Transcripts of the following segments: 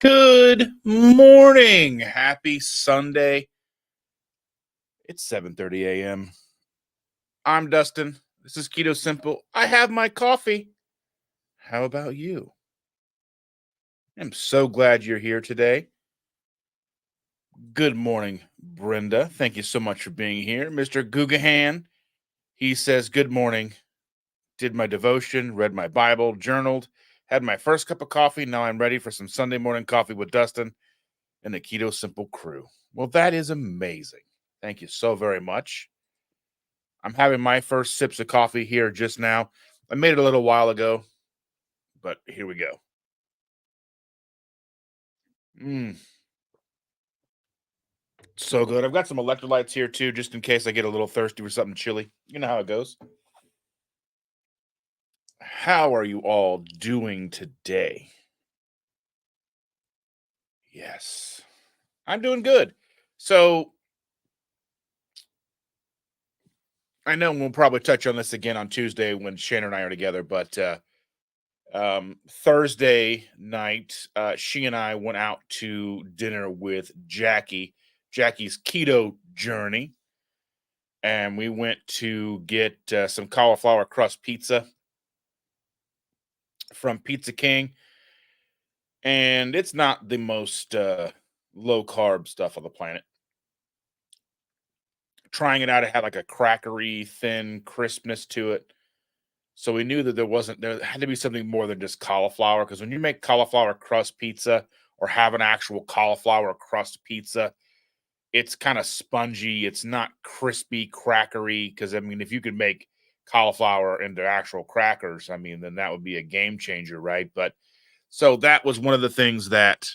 Good morning. Happy Sunday. It's 7:30 a.m. I'm Dustin. This is Keto Simple. I have my coffee. How about you? I'm so glad you're here today. Good morning, Brenda. Thank you so much for being here. Mr. Gugahan, he says, "Good morning. Did my devotion, read my Bible, journaled, had my first cup of coffee. Now I'm ready for some Sunday morning coffee with Dustin and the Keto Simple crew." Well, that is amazing. Thank you so very much. I'm having my first sips of coffee here just now. I made it a little while ago, but here we go. Mm, so good. I've got some electrolytes here too, just in case I get a little thirsty for something chilly. You know how it goes. How are you all doing today? Yes, I'm doing good. So I know we'll probably touch on this again on Tuesday when Shannon and I are together, but Thursday night, she and I went out to dinner with Jackie's keto journey, and we went to get some cauliflower crust pizza from Pizza King. And it's not the most low carb stuff on the planet. Trying it out, it had like a crackery, thin crispness to it. So we knew that there had to be something more than just cauliflower. Because when you make cauliflower crust pizza or have an actual cauliflower crust pizza, it's kind of spongy. It's not crispy, crackery. Because I mean, if you could make cauliflower into actual crackers, I mean, then that would be a game changer, right? But so that was one of the things that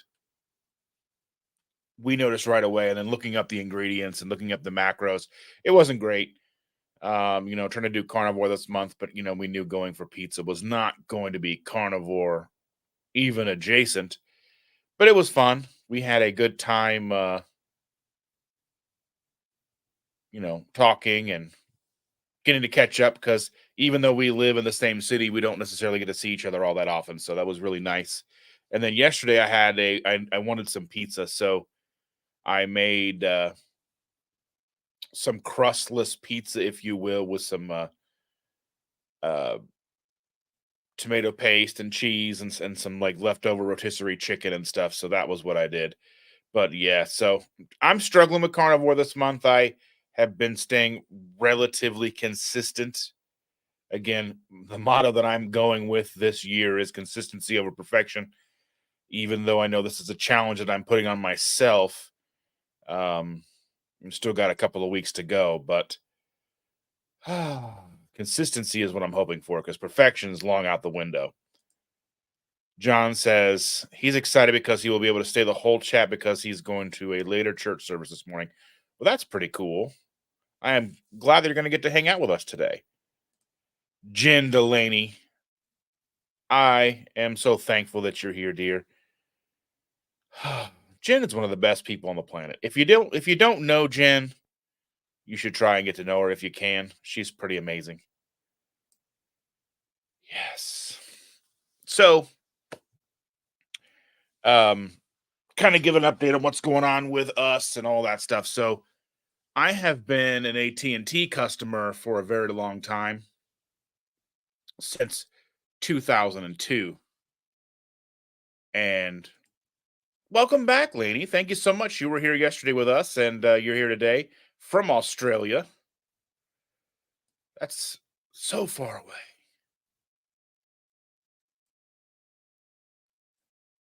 we noticed right away. And then looking up the ingredients and looking up the macros, it wasn't great. Trying to do carnivore this month, but we knew going for pizza was not going to be carnivore even adjacent, but it was fun. We had a good time, talking and getting to catch up because even though we live in the same city, we don't necessarily get to see each other all that often. So that was really nice. And then yesterday I wanted some pizza. So I made some crustless pizza, if you will, with some uh, tomato paste and cheese and some like leftover rotisserie chicken and stuff. So that was what I did. But yeah, so I'm struggling with carnivore this month. I have been staying relatively consistent. Again, the motto that I'm going with this year is consistency over perfection, even though I know this is a challenge that I'm putting on myself. Um, I've still got a couple of weeks to go, but consistency is what I'm hoping for because perfection is long out the window. John says he's excited because he will be able to stay the whole chat because he's going to a later church service this morning. Well, that's pretty cool. I am glad that you're going to get to hang out with us today. Jen Delaney, I am so thankful that you're here, dear. Jen is one of the best people on the planet. If you don't know Jen, you should try and get to know her if you can. She's pretty amazing. Yes. So, um, kind of give an update on what's going on with us and all that stuff. So, I have been an AT&T customer for a very long time, since 2002. And welcome back, Lainey. Thank you so much. You were here yesterday with us, and you're here today from Australia. That's so far away.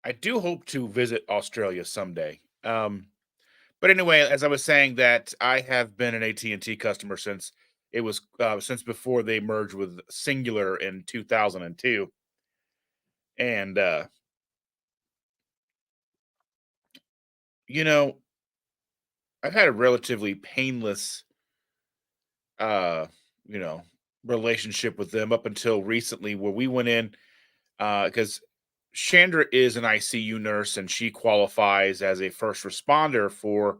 I do hope to visit Australia someday. But anyway, as I was saying, that I have been an AT&T customer since before they merged with Singular in 2002, and you know I've had a relatively painless, uh, you know, relationship with them up until recently, where we went in because Chandra is an ICU nurse and she qualifies as a first responder for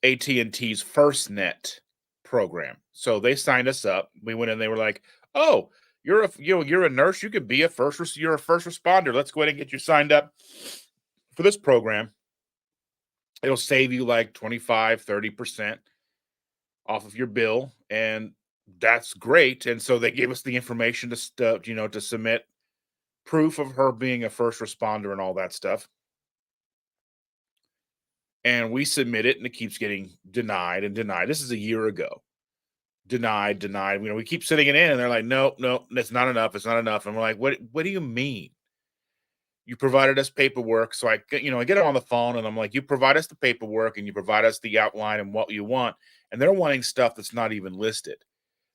AT&T's FirstNet program. So they signed us up. We went in. They were like, "Oh, you're a nurse. You could be you're a first responder. Let's go ahead and get you signed up for this program. It'll save you like 25-30% off of your bill, and that's great. And so they gave us the information to submit proof of her being a first responder and all that stuff. And we submit it, and it keeps getting denied and denied. This is a year ago. Denied, denied. We keep sitting it in, and they're like, nope, nope, it's not enough. It's not enough. And we're like, what do you mean? You provided us paperwork. So I get them on the phone, and I'm like, you provide us the paperwork and you provide us the outline and what you want. And they're wanting stuff that's not even listed.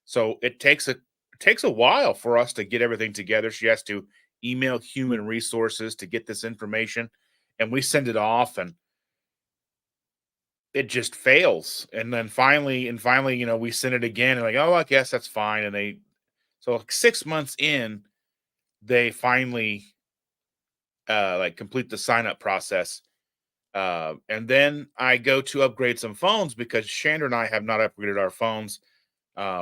So it takes a while for us to get everything together. She has to email human resources to get this information, and we send it off, and it just fails. And then finally, we send it again, and like, oh, I guess that's fine. And so like 6 months in, they finally like complete the sign up process. And then I go to upgrade some phones because Chandra and I have not upgraded our phones.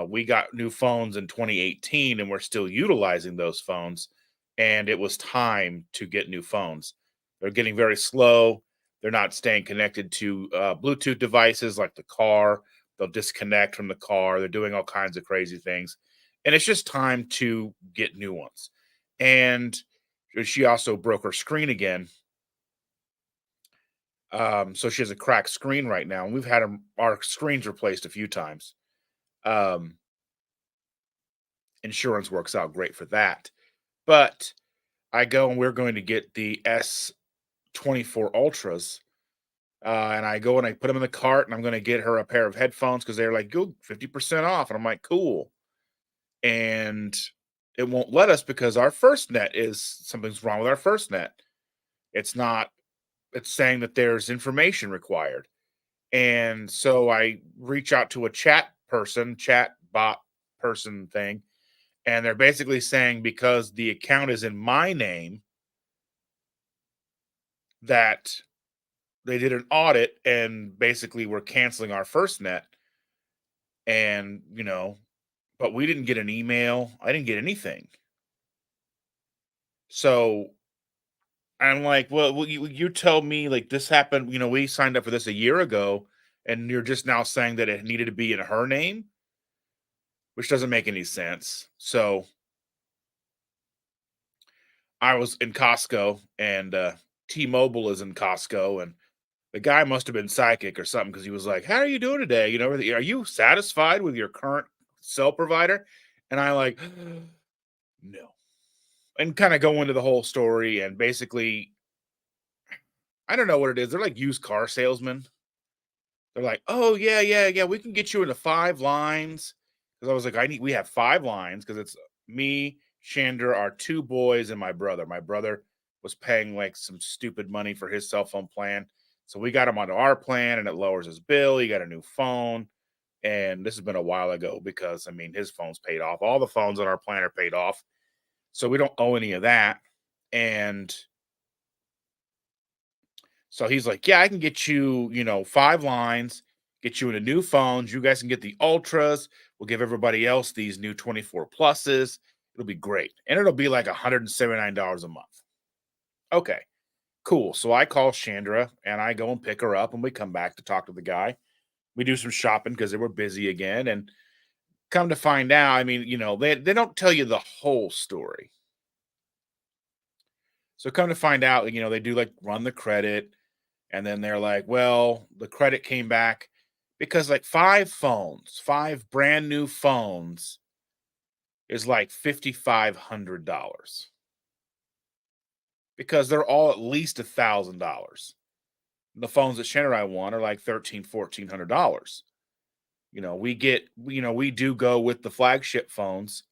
We got new phones in 2018, and we're still utilizing those phones. And it was time to get new phones. They're getting very slow. They're not staying connected to Bluetooth devices like the car. They'll disconnect from the car. They're doing all kinds of crazy things. And it's just time to get new ones. And she also broke her screen again. So she has a cracked screen right now. And we've had our screens replaced a few times. Um, Insurance works out great for that. But I go and we're going to get the S24 Ultras. And I go and I put them in the cart, and I'm going to get her a pair of headphones because they're like, go 50% off. And I'm like, cool. And it won't let us because our first net is something's wrong with our first net. It's not, it's saying that there's information required. And so I reach out to a chat bot person thing. And they're basically saying because the account is in my name, that they did an audit and basically were canceling our first net. And, but we didn't get an email. I didn't get anything. So I'm like, well, you tell me like this happened. We signed up for this a year ago, and you're just now saying that it needed to be in her name, which doesn't make any sense. So I was in Costco, and T-Mobile is in Costco, and the guy must have been psychic or something because he was like, "How are you doing today? Are you satisfied with your current cell provider?" And I like, no, and kind of go into the whole story. And basically, I don't know what it is. They're like used car salesmen. They're like, "Oh yeah, yeah, yeah, we can get you into 5 lines." Because I was like, we have 5 lines because it's me, Shander, our 2 boys, and my brother. My brother was paying like some stupid money for his cell phone plan. So we got him onto our plan, and it lowers his bill. He got a new phone. And this has been a while ago because his phone's paid off. All the phones on our plan are paid off. So we don't owe any of that. And so he's like, yeah, I can get you, 5 lines, get you into new phones. You guys can get the ultras. We'll give everybody else these new 24 pluses. It'll be great. And it'll be like $179 a month. Okay, cool. So I call Chandra, and I go and pick her up, and we come back to talk to the guy. We do some shopping because they were busy again. And come to find out, they don't tell you the whole story. So come to find out, they do like run the credit. And then they're like, well, the credit came back because like 5 brand new phones is like $5,500 because they're all at least $1,000. The phones that Shannon and I want are like $1,400. We do go with the flagship phones,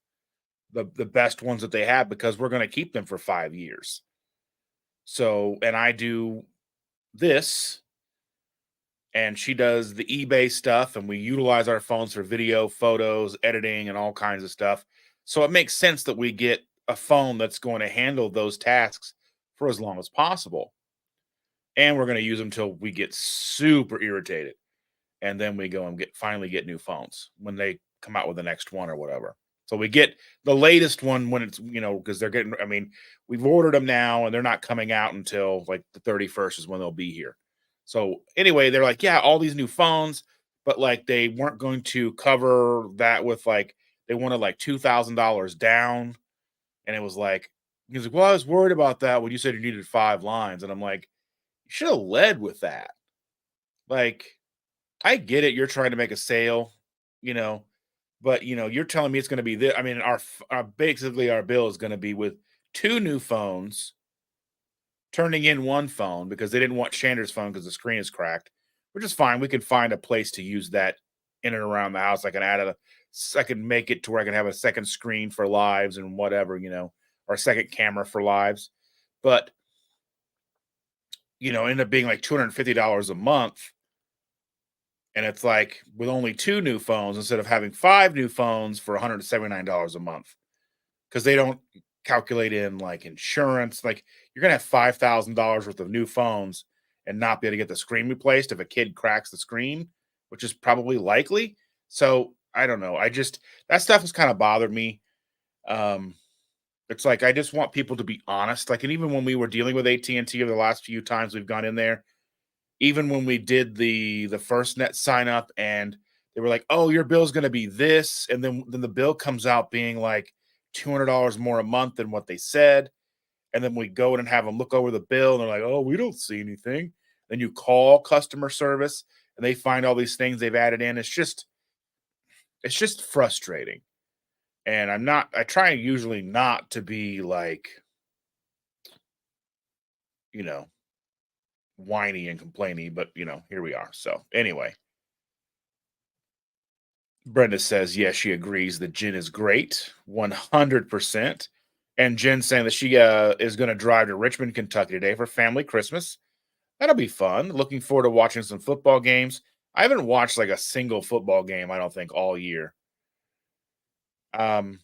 the best ones that they have, because we're going to keep them for 5 years. So, and I do this, and she does the eBay stuff, and we utilize our phones for video, photos, editing, and all kinds of stuff. So it makes sense that we get a phone that's going to handle those tasks for as long as possible. And we're going to use them till we get super irritated. And then we go and finally get new phones when they come out with the next one or whatever. So we get the latest one when it's, because they're getting, I mean, we've ordered them now and they're not coming out until like the 31st is when they'll be here. So anyway, they're like, yeah, all these new phones, but like they weren't going to cover that with like, they wanted like $2,000 down. And it was like, he's like, well, I was worried about that when you said you needed 5 lines. And I'm like, you should have led with that. Like, I get it. You're trying to make a sale, you know, but you're telling me it's going to be this. I mean, our basically our bill is going to be with two new phones, turning in one phone because they didn't want Shander's phone because the screen is cracked, which is fine. We can find a place to use that in and around the house. I can make it to where I can have a second screen for lives and whatever, or a second camera for lives. But end up being like $250 a month. And it's like with only two new phones instead of having five new phones for $179 a month because they don't calculate in like insurance. Like you're gonna have $5,000 worth of new phones and not be able to get the screen replaced if a kid cracks the screen, which is probably likely. So I don't know. I just that stuff has kind of bothered me. Um, it's like I just want people to be honest. Like, and even when we were dealing with AT&T over the last few times we've gone in there, even when we did the first net sign up and they were like, "Oh, your bill's going to be this," and then the bill comes out being like $200 more a month than what they said, and then we go in and have them look over the bill and they're like, "Oh, we don't see anything." Then you call customer service and they find all these things they've added in. It's just frustrating. And I try usually not to be like, you know, whiny and complaining, but here we are. So anyway, Brenda says, yes, she agrees that gin is great, 100%. And Jen saying that she is going to drive to Richmond, Kentucky today for family Christmas. That'll be fun. Looking forward to watching some football games. I haven't watched like a single football game, I don't think, all year. Um,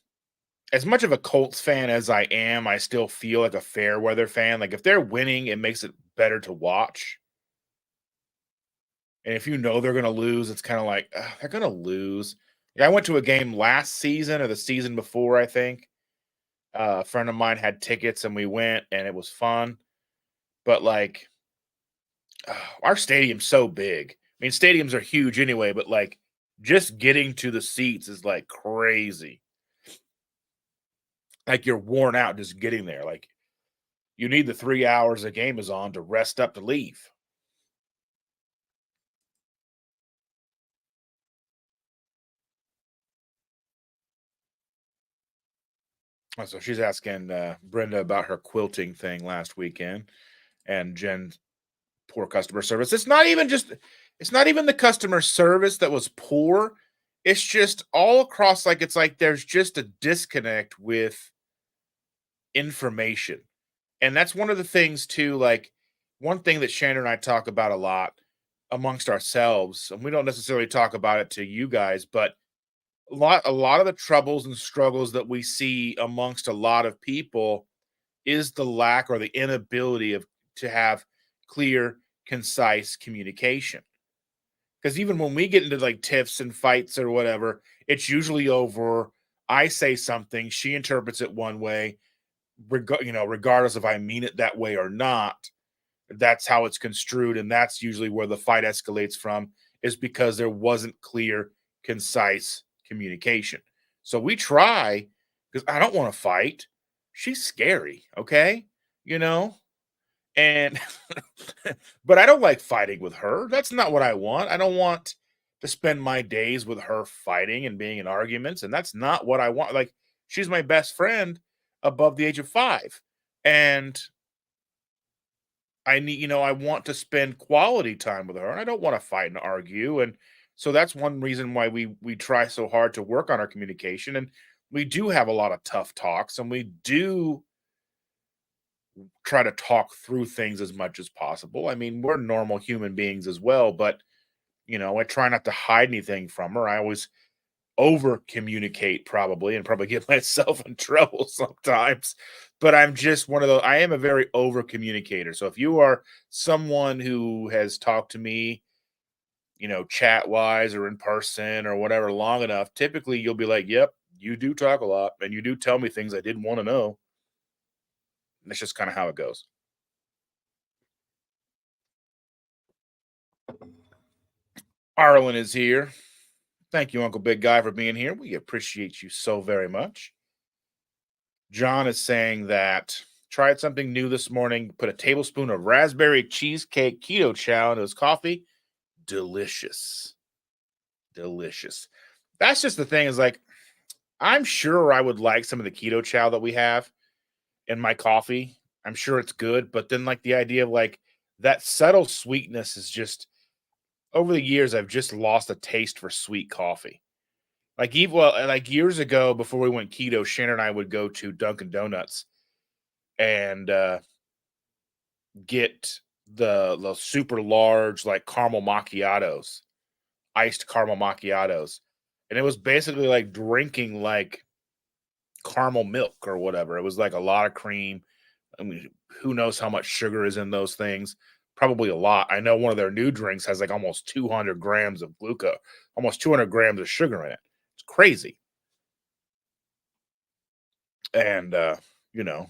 as much of a Colts fan as I am, I still feel like a fair weather fan. Like if they're winning, it makes it better to watch. And if they're going to lose, it's kind of like "Ugh, they're going to lose." Like, I went to a game last season or the season before, I think. A friend of mine had tickets and we went and it was fun. But like our stadium's so big. I mean, stadiums are huge anyway, but like just getting to the seats is like crazy. Like you're worn out just getting there. Like you need the 3 hours the game is on to rest up to leave. So she's asking Brenda about her quilting thing last weekend and Jen's poor customer service. It's not even the customer service that was poor. It's just all across like it's like there's just a disconnect with information. And that's one of the things too, like one thing that Shannon and I talk about a lot amongst ourselves, and we don't necessarily talk about it to you guys, but a lot of the troubles and struggles that we see amongst a lot of people is the lack or the inability of to have clear, concise communication. Because even when we get into like tiffs and fights or whatever, it's usually over. I say something, she interprets it one way, regardless if I mean it that way or not. That's how it's construed, and that's usually where the fight escalates from, is because there wasn't clear, concise communication. So we try because I don't want to fight. She's scary, okay? You know, and but I don't like fighting with her. That's not what I want. I don't want to spend my days with her fighting and being in arguments, and that's not what I want. Like she's my best friend above the age of 5. And I want to spend quality time with her. And I don't want to fight and argue. And so that's one reason why we try so hard to work on our communication. And we do have a lot of tough talks and we do try to talk through things as much as possible. I mean, we're normal human beings as well, but I try not to hide anything from her. I always over communicate probably and probably get myself in trouble sometimes. But I'm just one of those, I am a very over communicator. So if you are someone who has talked to me, chat wise or in person or whatever long enough, typically you'll be like, yep, You do talk a lot, and you do tell me things I didn't want to know. And that's just kind of how it goes. Arlen is here. Thank you, Uncle Big Guy, for being here. We appreciate you so very much. John is saying that tried something new this morning, put a tablespoon of raspberry cheesecake keto chow in his coffee. Delicious. Delicious. That's just the thing is like, I'm sure I would like some of the keto chow that we have in my coffee. I'm sure it's good, but then like the idea of like that subtle sweetness is just over the years I've just lost a taste for sweet coffee. Like even well, like years ago before we went keto, Shannon and I would go to Dunkin' Donuts and get the super large like caramel macchiatos, iced caramel macchiatos. And it was basically like drinking like caramel milk or whatever. It was like a lot of cream. I mean, who knows how much sugar is in those things? Probably a lot. I know one of their new drinks has like almost 200 grams of glucose, almost 200 grams of sugar in it. It's crazy. And, you know,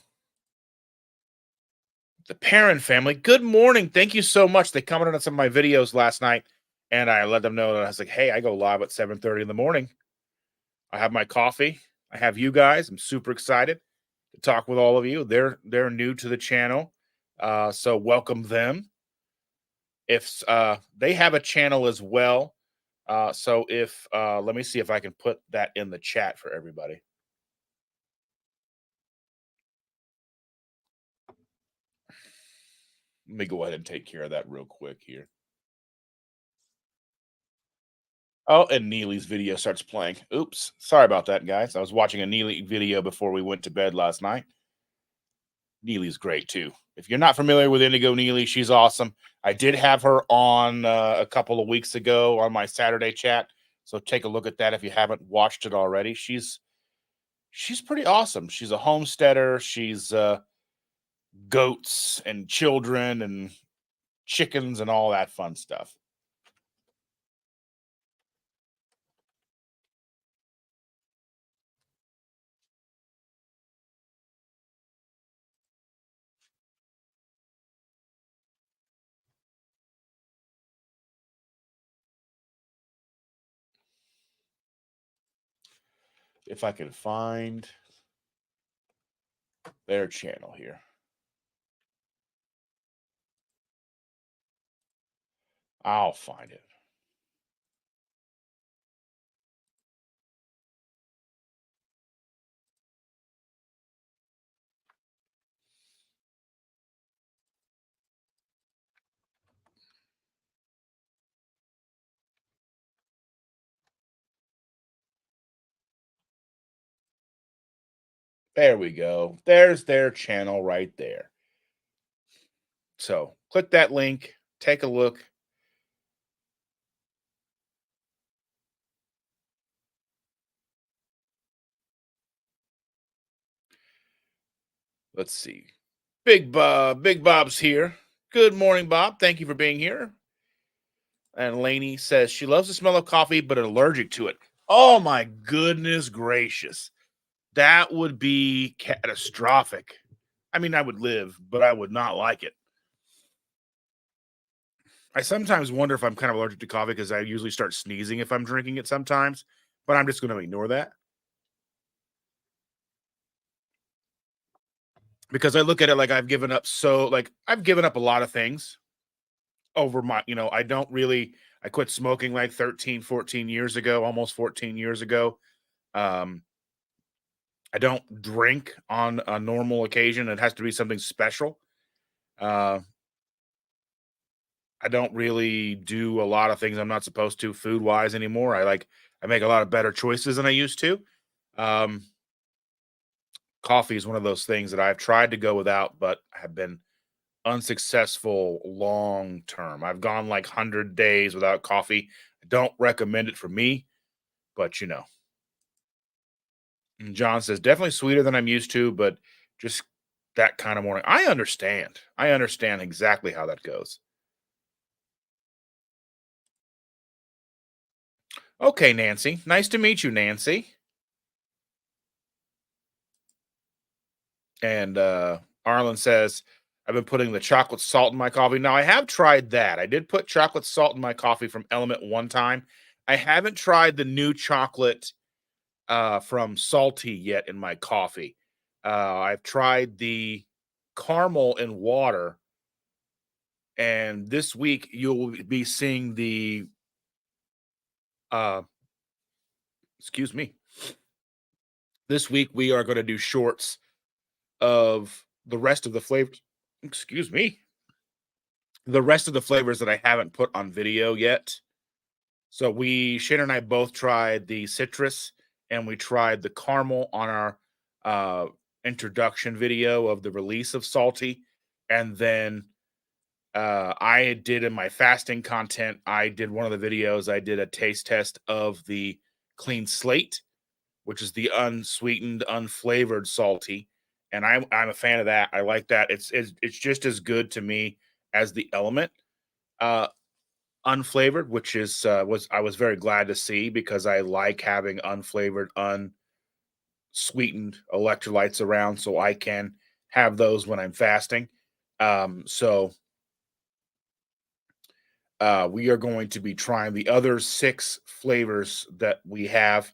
the Perrin family, good morning. Thank you so much. They commented on some of my videos last night, and I let them know that I was like, hey, I go live at 7:30 in the morning. I have my coffee. I have you guys. I'm super excited to talk with all of you. They're new to the channel. So welcome them. If they have a channel as well. So if let me see if I can put that in the chat for everybody. Let me go ahead and take care of that real quick here. Oh, and Neely's video starts playing. Oops. Sorry about that, guys. I was watching a Neely video before we went to bed last night. Neely's great too. If you're not familiar with Indigo Neely, she's awesome. I did have her on a couple of weeks ago on my Saturday chat. So take a look at that if you haven't watched it already. She's pretty awesome. She's a homesteader. She's goats and children and chickens and all that fun stuff. If I can find their channel here. I'll find it. There we go. There's their channel right there. So click that link, take a look. Let's see. Big Bob's here. Good morning, Bob. Thank you for being here. And Lainey says she loves the smell of coffee, but allergic to it. Oh my goodness gracious. That would be catastrophic. I mean, I would live, but I would not like it. I sometimes wonder if I'm kind of allergic to coffee because I usually start sneezing if I'm drinking it sometimes, but I'm just going to ignore that because I look at it like I've given up a lot of things over my, I don't really, I quit smoking like 13, 14 years ago, almost 14 years ago. Um, I don't drink on a normal occasion. It has to be something special. Uh, I don't really do a lot of things I'm not supposed to food wise anymore. I make a lot of better choices than I used to. Um, Coffee is one of those things that I've tried to go without, but have been unsuccessful long term. I've gone like 100 days without coffee. I don't recommend it for me, but And John says definitely sweeter than I'm used to, but just that kind of morning. I understand. I understand exactly how that goes. Okay, Nancy. Nice to meet you, Nancy. And Arlen says, I've been putting the chocolate salt in my coffee. Now, I have tried that. I did put chocolate salt in my coffee from Element one time. I haven't tried the new chocolate from Salty yet in my coffee. I've tried the caramel in water. And this week, you'll be seeing the, uh, excuse me, this week we are going to do shorts of the rest of the flavors. Excuse me, the rest of the flavors that I haven't put on video yet. So Shannon and I both tried the citrus and we tried the caramel on our uh, introduction video of the release of Salty. And then I did in my fasting content, I did one of the videos, I did a taste test of the clean slate, which is the unsweetened, unflavored Salty. And I'm a fan of that. I like that. It's just as good to me as the Element. Uh, unflavored, which is was I was very glad to see because I like having unflavored, unsweetened electrolytes around so I can have those when I'm fasting. So we are going to be trying the other 6 flavors that we have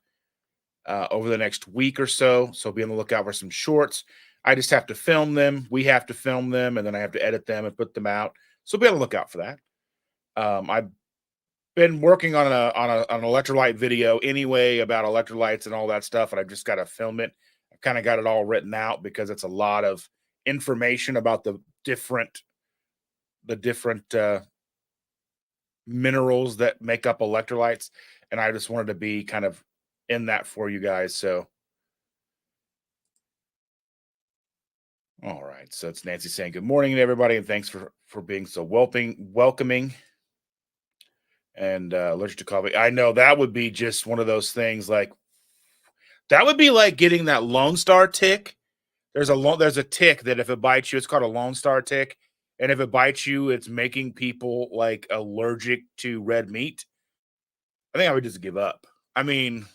over the next week or so. So be on the lookout for some shorts. I just have to film them. We have to film them, and then I have to edit them and put them out. So be on the lookout for that. I've been working on an electrolyte video anyway about electrolytes and all that stuff, and I've just got to film it. I've kind of got it all written out because it's a lot of information about the different minerals that make up electrolytes, and I just wanted to be kind of in that for you guys. So, all right. So it's Nancy saying good morning to everybody, and thanks for being so welcoming. And allergic to coffee. I know that would be just one of those things. Like that would be like getting that Lone Star tick. There's a tick that if it bites you, it's called a Lone Star tick, and if it bites you, it's making people like allergic to red meat. I think I would just give up. I mean,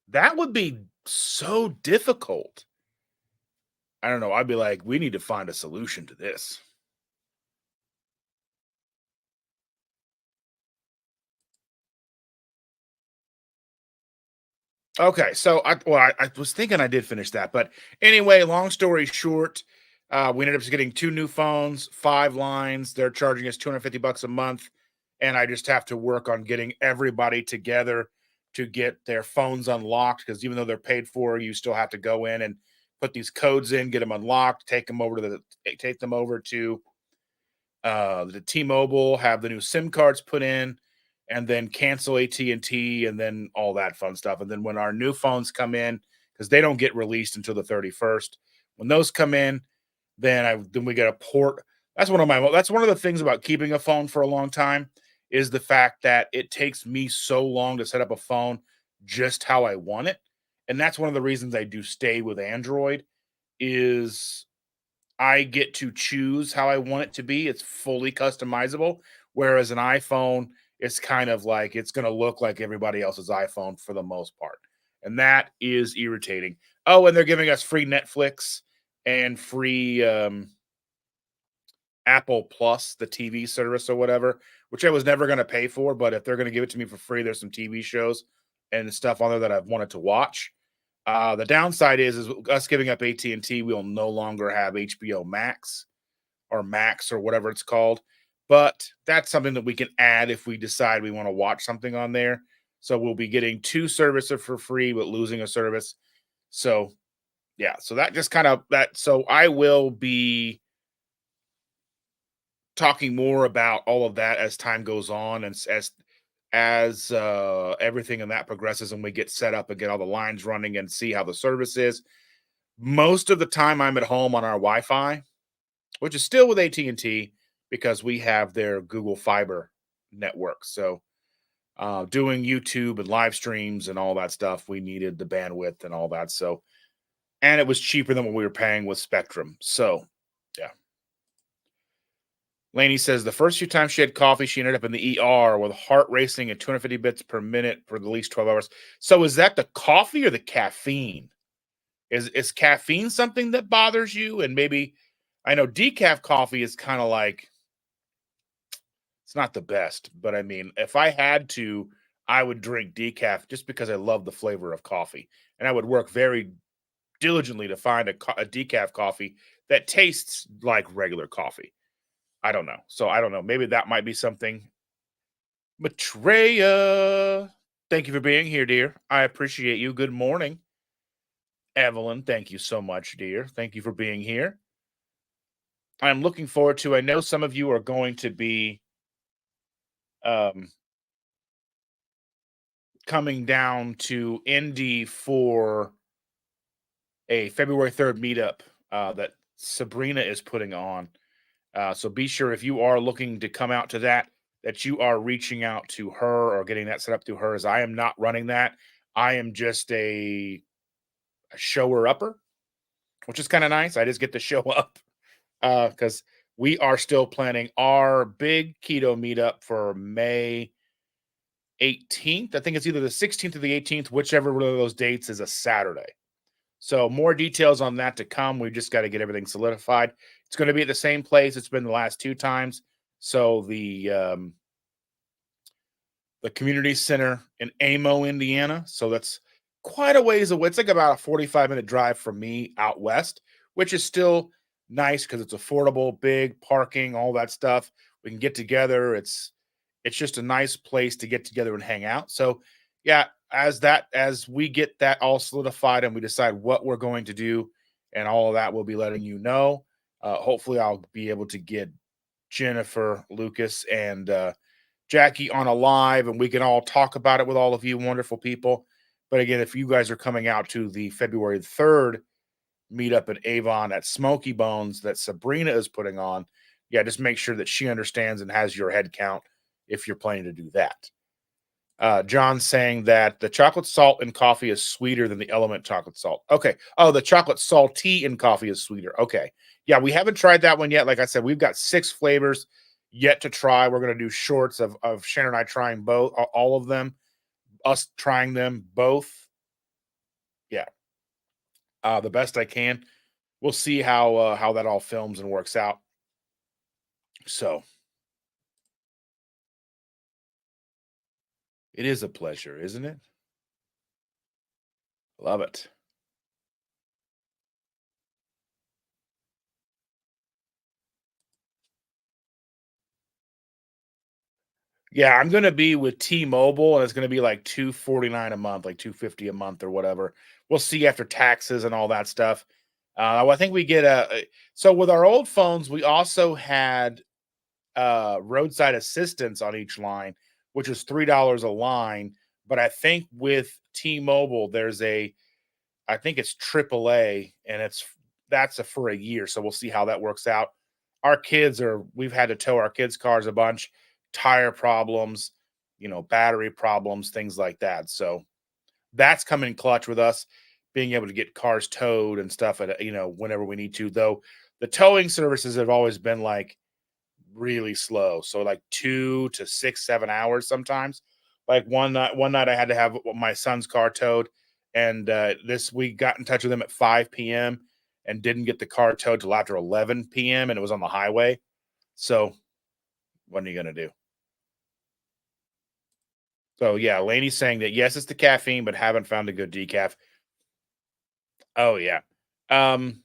that would be so difficult. I don't know. I'd be like, we need to find a solution to this. Okay, so I was thinking I did finish that, but anyway, long story short, we ended up getting 2 new phones, 5 lines. They're charging us $250 a month, and I just have to work on getting everybody together to get their phones unlocked because even though they're paid for, you still have to go in and put these codes in, get them unlocked, take them over to the T-Mobile, have the new SIM cards put in, and then cancel AT&T, and then all that fun stuff. And then when our new phones come in, because they don't get released until the 31st, when those come in, then we get a port. That's one of the things about keeping a phone for a long time is the fact that it takes me so long to set up a phone just how I want it. And that's one of the reasons I do stay with Android is I get to choose how I want it to be. It's fully customizable. Whereas an iPhone, it's kind of like it's going to look like everybody else's iPhone for the most part. And that is irritating. Oh, and they're giving us free Netflix and free Apple Plus, the TV service or whatever, which I was never going to pay for. But if they're going to give it to me for free, there's some TV shows and stuff on there that I've wanted to watch. The downside is us giving up AT&T, we'll no longer have HBO Max or Max or whatever it's called. But that's something that we can add if we decide we want to watch something on there. So we'll be getting 2 services for free, but losing a service. So yeah, so that just kind of that. So I will be talking more about all of that as time goes on and as everything in that progresses and we get set up and get all the lines running and see how the service is. Most of the time I'm at home on our Wi-Fi, which is still with AT&T because we have their Google Fiber network. So doing YouTube and live streams and all that stuff, we needed the bandwidth and all that. So, and it was cheaper than what we were paying with Spectrum. So, yeah. Lainey says the first few times she had coffee, she ended up in the ER with heart racing at 250 bits per minute for at least 12 hours. So, is that the coffee or the caffeine? Is caffeine something that bothers you? And maybe I know decaf coffee is kind of like it's not the best, but I mean, if I had to, I would drink decaf just because I love the flavor of coffee, and I would work very diligently to find a decaf coffee that tastes like regular coffee. I don't know. So I don't know. Maybe that might be something. Matreya, thank you for being here, dear. I appreciate you. Good morning. Evelyn, thank you so much, dear. Thank you for being here. I'm looking forward to. I know some of you are going to be um, coming down to Indy for a February 3rd meetup that Sabrina is putting on. So be sure if you are looking to come out to that, that you are reaching out to her or getting that set up through her. As I am not running that, I am just a shower upper, which is kind of nice. I just get to show up because we are still planning our big keto meetup for May 18th. I think it's either the 16th or the 18th, whichever one of those dates is a Saturday. So more details on that to come. We just got to get everything solidified. It's going to be at the same place it's been the last two times. So the community center in Amo, Indiana. So that's quite a ways away. It's like about a 45-minute drive from me out west, which is still nice because it's affordable, big parking, all that stuff. We can get together. It's just a nice place to get together and hang out. So yeah, as we get that all solidified and we decide what we're going to do and all of that, we'll be letting you know. Hopefully I'll be able to get Jennifer, Lucas, and Jackie on a live and we can all talk about it with all of you wonderful people. But again, if you guys are coming out to the February 3rd meetup at Avon at Smoky Bones that Sabrina is putting on, yeah, just make sure that she understands and has your head count if you're planning to do that. John saying that the chocolate salt in coffee is sweeter than the element chocolate salt. Okay. Oh, the chocolate salty in coffee is sweeter. Okay. Yeah, we haven't tried that one yet. Like I said, we've got 6 flavors yet to try. We're going to do shorts of Shannon and I trying both, all of them, us trying them both. Yeah. The best I can. We'll see how that all films and works out. So it is a pleasure, isn't it? Love it. Yeah, I'm gonna be with T-Mobile, and it's gonna be like 249 a month, like 250 a month or whatever. We'll see after taxes and all that stuff. I think we get so with our old phones, we also had roadside assistance on each line, which is $3 a line. But I think with T-Mobile, I think it's AAA, and that's for a year. So we'll see how that works out. We've had to tow our kids' cars a bunch, tire problems, battery problems, things like that. So that's coming clutch with us being able to get cars towed and stuff whenever we need to. Though the towing services have always been like really slow. So like 2 to 6, 7 hours sometimes. Like one night I had to have my son's car towed, and this week got in touch with him at 5 p.m. and didn't get the car towed till after 11 p.m. and it was on the highway. So what are you gonna do? So yeah, Laney's saying that yes, it's the caffeine, but haven't found a good decaf. Oh yeah. Um,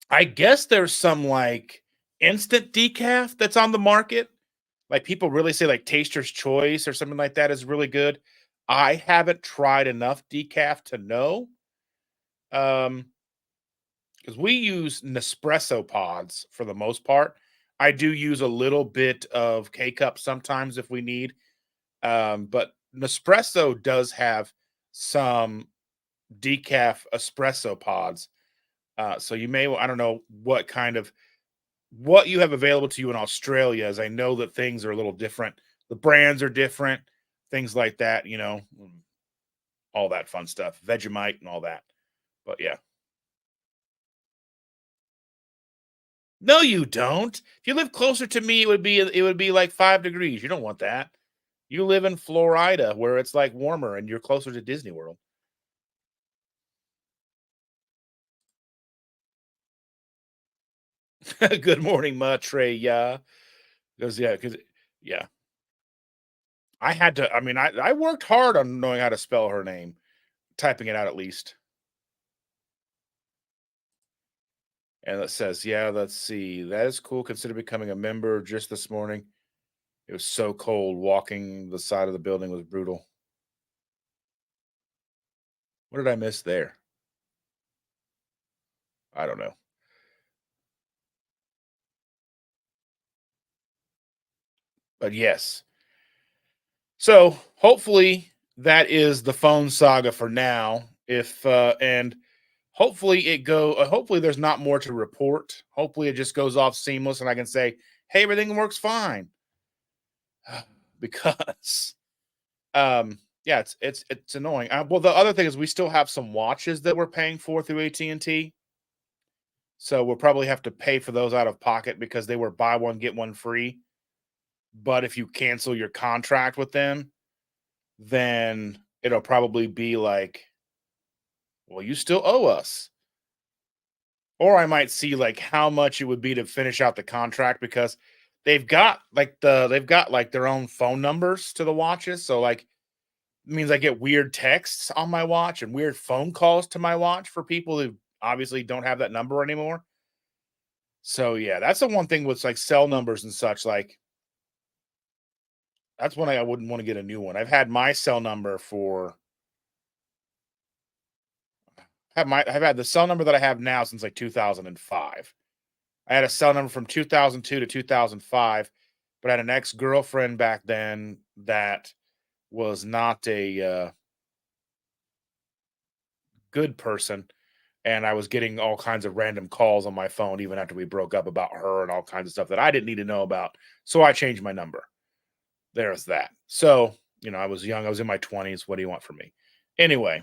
I guess there's some like instant decaf that's on the market. Like people really say like Taster's Choice or something like that is really good. I haven't tried enough decaf to know. Because we use Nespresso pods for the most part. I do use a little bit of K cup sometimes if we need. But Nespresso does have some decaf espresso pods. So you may, I don't know what you have available to you in Australia, as I know that things are a little different. The brands are different, things like that, all that fun stuff, Vegemite and all that. But yeah. No, you don't. If you live closer to me, it would be like 5 degrees. You don't want that. You live in Florida where it's like warmer and you're closer to Disney World. Good morning, Matreya. Because yeah, I had to. I mean, I worked hard on knowing how to spell her name, typing it out at least. And it says, yeah, let's see. That is cool. Consider becoming a member just this morning. It was so cold. Walking the side of the building was brutal. What did I miss there? I don't know. But yes. So hopefully that is the phone saga for now. If and hopefully hopefully there's not more to report. Hopefully it just goes off seamless and I can say, hey, everything works fine. Because yeah, it's annoying. Well, the other thing is we still have some watches that we're paying for through AT&T. So we'll probably have to pay for those out of pocket because they were buy one get one free. But if you cancel your contract with them, then it'll probably be like, well, you still owe us. Or I might see like how much it would be to finish out the contract because they've got like their own phone numbers to the watches. So like it means I get weird texts on my watch and weird phone calls to my watch for people who obviously don't have that number anymore. So yeah, that's the one thing with like cell numbers and such. Like that's one I wouldn't want to get a new one. I've had my cell number for I've had the cell number that I have now since like 2005. I had a cell number from 2002 to 2005, but I had an ex-girlfriend back then that was not a good person, and I was getting all kinds of random calls on my phone even after we broke up about her and all kinds of stuff that I didn't need to know about. So I changed my number. There's that. So, I was young. I was in my 20s. What do you want from me? Anyway,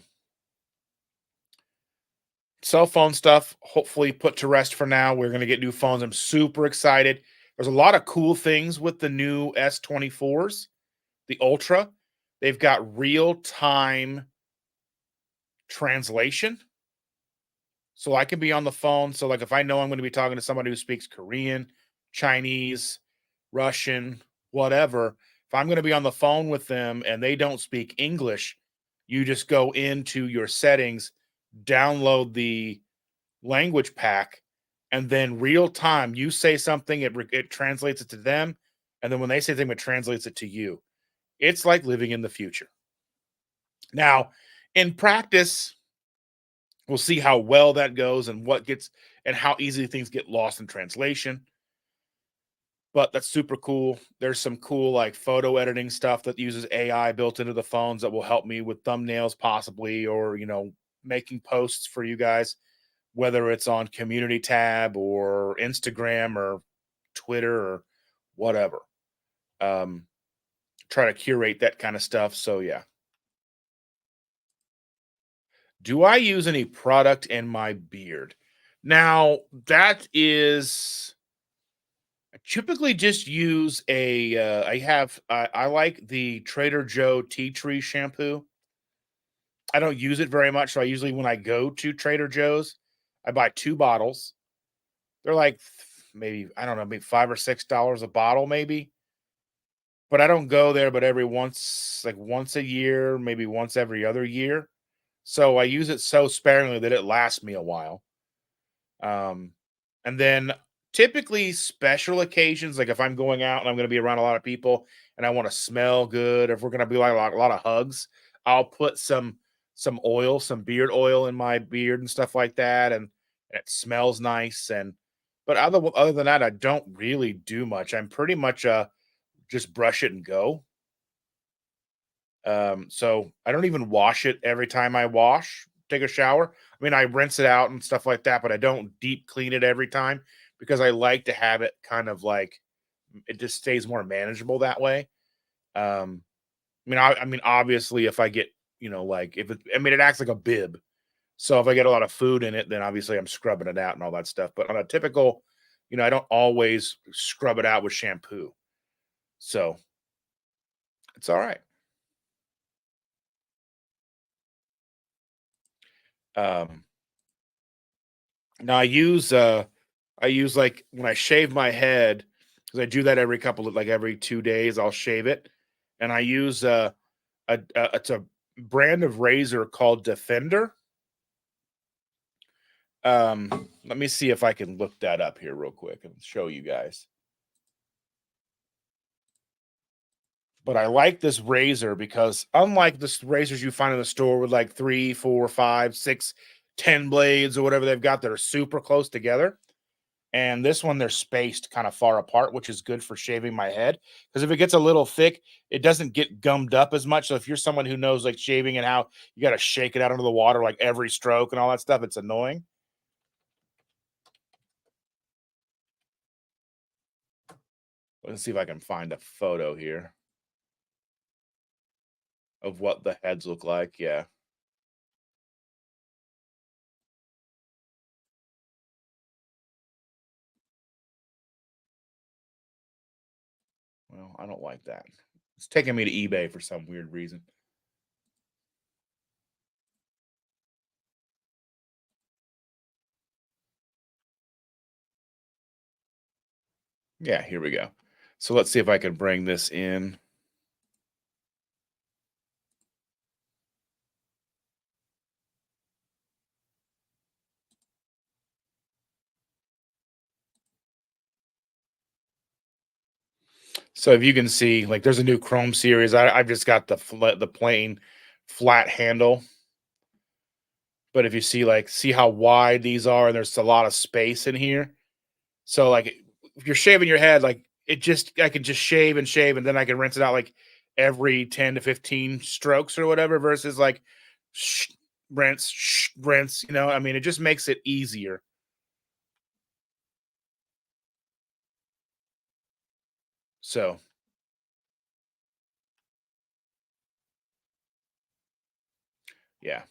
cell phone stuff hopefully put to rest for now. We're going to get new phones. I'm super excited. There's a lot of cool things with the new S24s, the Ultra. They've got real time translation. So I can be on the phone. So, like, if I know I'm going to be talking to somebody who speaks Korean, Chinese, Russian, whatever, if I'm going to be on the phone with them and they don't speak English, you just go into your settings, download the language pack, and then real time, you say something, it translates it to them. And then when they say something, it translates it to you. It's like living in the future. Now, in practice, we'll see how well that goes and what gets and how easily things get lost in translation. But that's super cool. There's some cool like photo editing stuff that uses AI built into the phones that will help me with thumbnails possibly or, making posts for you guys, whether it's on community tab or Instagram or Twitter or whatever. Um, Try to curate that kind of stuff. So yeah. Do I use any product in my beard? Now, that is I typically just use I like the Trader Joe tea tree shampoo. I don't use it very much, so I usually when I go to Trader Joe's, I buy 2 bottles. They're like maybe, I don't know, maybe 5 or $6 a bottle maybe, but I don't go there but every once a year, maybe once every other year. So I use it so sparingly that it lasts me a while. Um, and then typically special occasions, like if I'm going out and I'm going to be around a lot of people and I want to smell good, if we're going to be like a lot of hugs, I'll put some oil, some beard oil in my beard and stuff like that, and it smells nice. And but other than that, I don't really do much. I'm pretty much just brush it and go. So I don't even wash it every time take a shower. I mean, I rinse it out and stuff like that, but I don't deep clean it every time because I like to have it kind of like it just stays more manageable that way. Um, I mean, obviously, if I get, like if it, I mean, it acts like a bib. So if I get a lot of food in it, then obviously I'm scrubbing it out and all that stuff. But on a typical, I don't always scrub it out with shampoo. So it's all right. Um, Now I use I use like when I shave my head, because I do that every every 2 days, I'll shave it. And I use it's a brand of razor called Defender. Let me see if I can look that up here real quick and show you guys. But I like this razor because unlike the razors you find in the store with like three, four, five, six, 10 blades or whatever they've got that are super close together. And this one, they're spaced kind of far apart, which is good for shaving my head. Because if it gets a little thick, it doesn't get gummed up as much. So if you're someone who knows like shaving and how you got to shake it out under the water like every stroke and all that stuff, it's annoying. Let's see if I can find a photo here of what the heads look like. Yeah. Well, I don't like that. It's taking me to eBay for some weird reason. Yeah, here we go. So let's see if I can bring this in. So if you can see, like, there's a new Chrome series. I've just got the plain flat handle. But if you see, like, see how wide these are, and there's a lot of space in here. So like, if you're shaving your head, like I can just shave and shave, and then I can rinse it out like every 10 to 15 strokes or whatever, versus like sh- rinse, rinse. I mean, it just makes it easier. So yeah,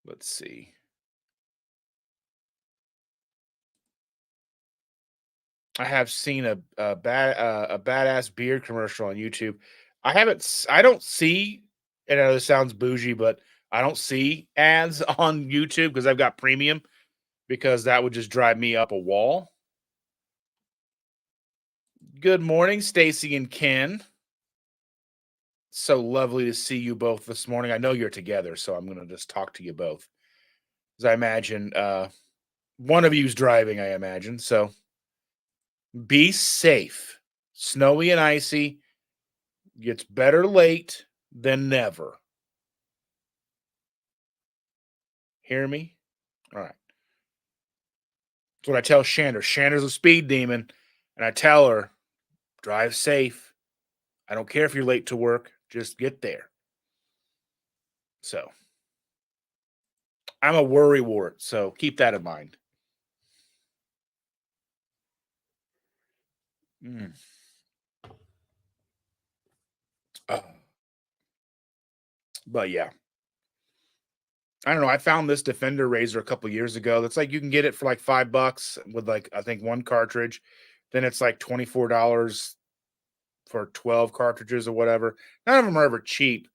let's see. I have seen a badass beard commercial on YouTube. I don't see, and I know this sounds bougie, but I don't see ads on YouTube because I've got premium, because that would just drive me up a wall. Good morning, Stacy and Ken. So lovely to see you both this morning. I know you're together, so I'm going to just talk to you both. Because I imagine one of you's driving, I imagine. So be safe. Snowy and icy. Gets better late than never. Hear me? All right. That's what I tell Shander. Shander's a speed demon. And I tell her, drive safe. I don't care if you're late to work. Just get there. So I'm a worry wart. So keep that in mind. Mm. Uh, but yeah, I don't know. I found this Defender razor a couple years ago. That's like you can get it for like $5 with like I think one cartridge. Then it's like $24 for 12 cartridges or whatever. None of them are ever cheap,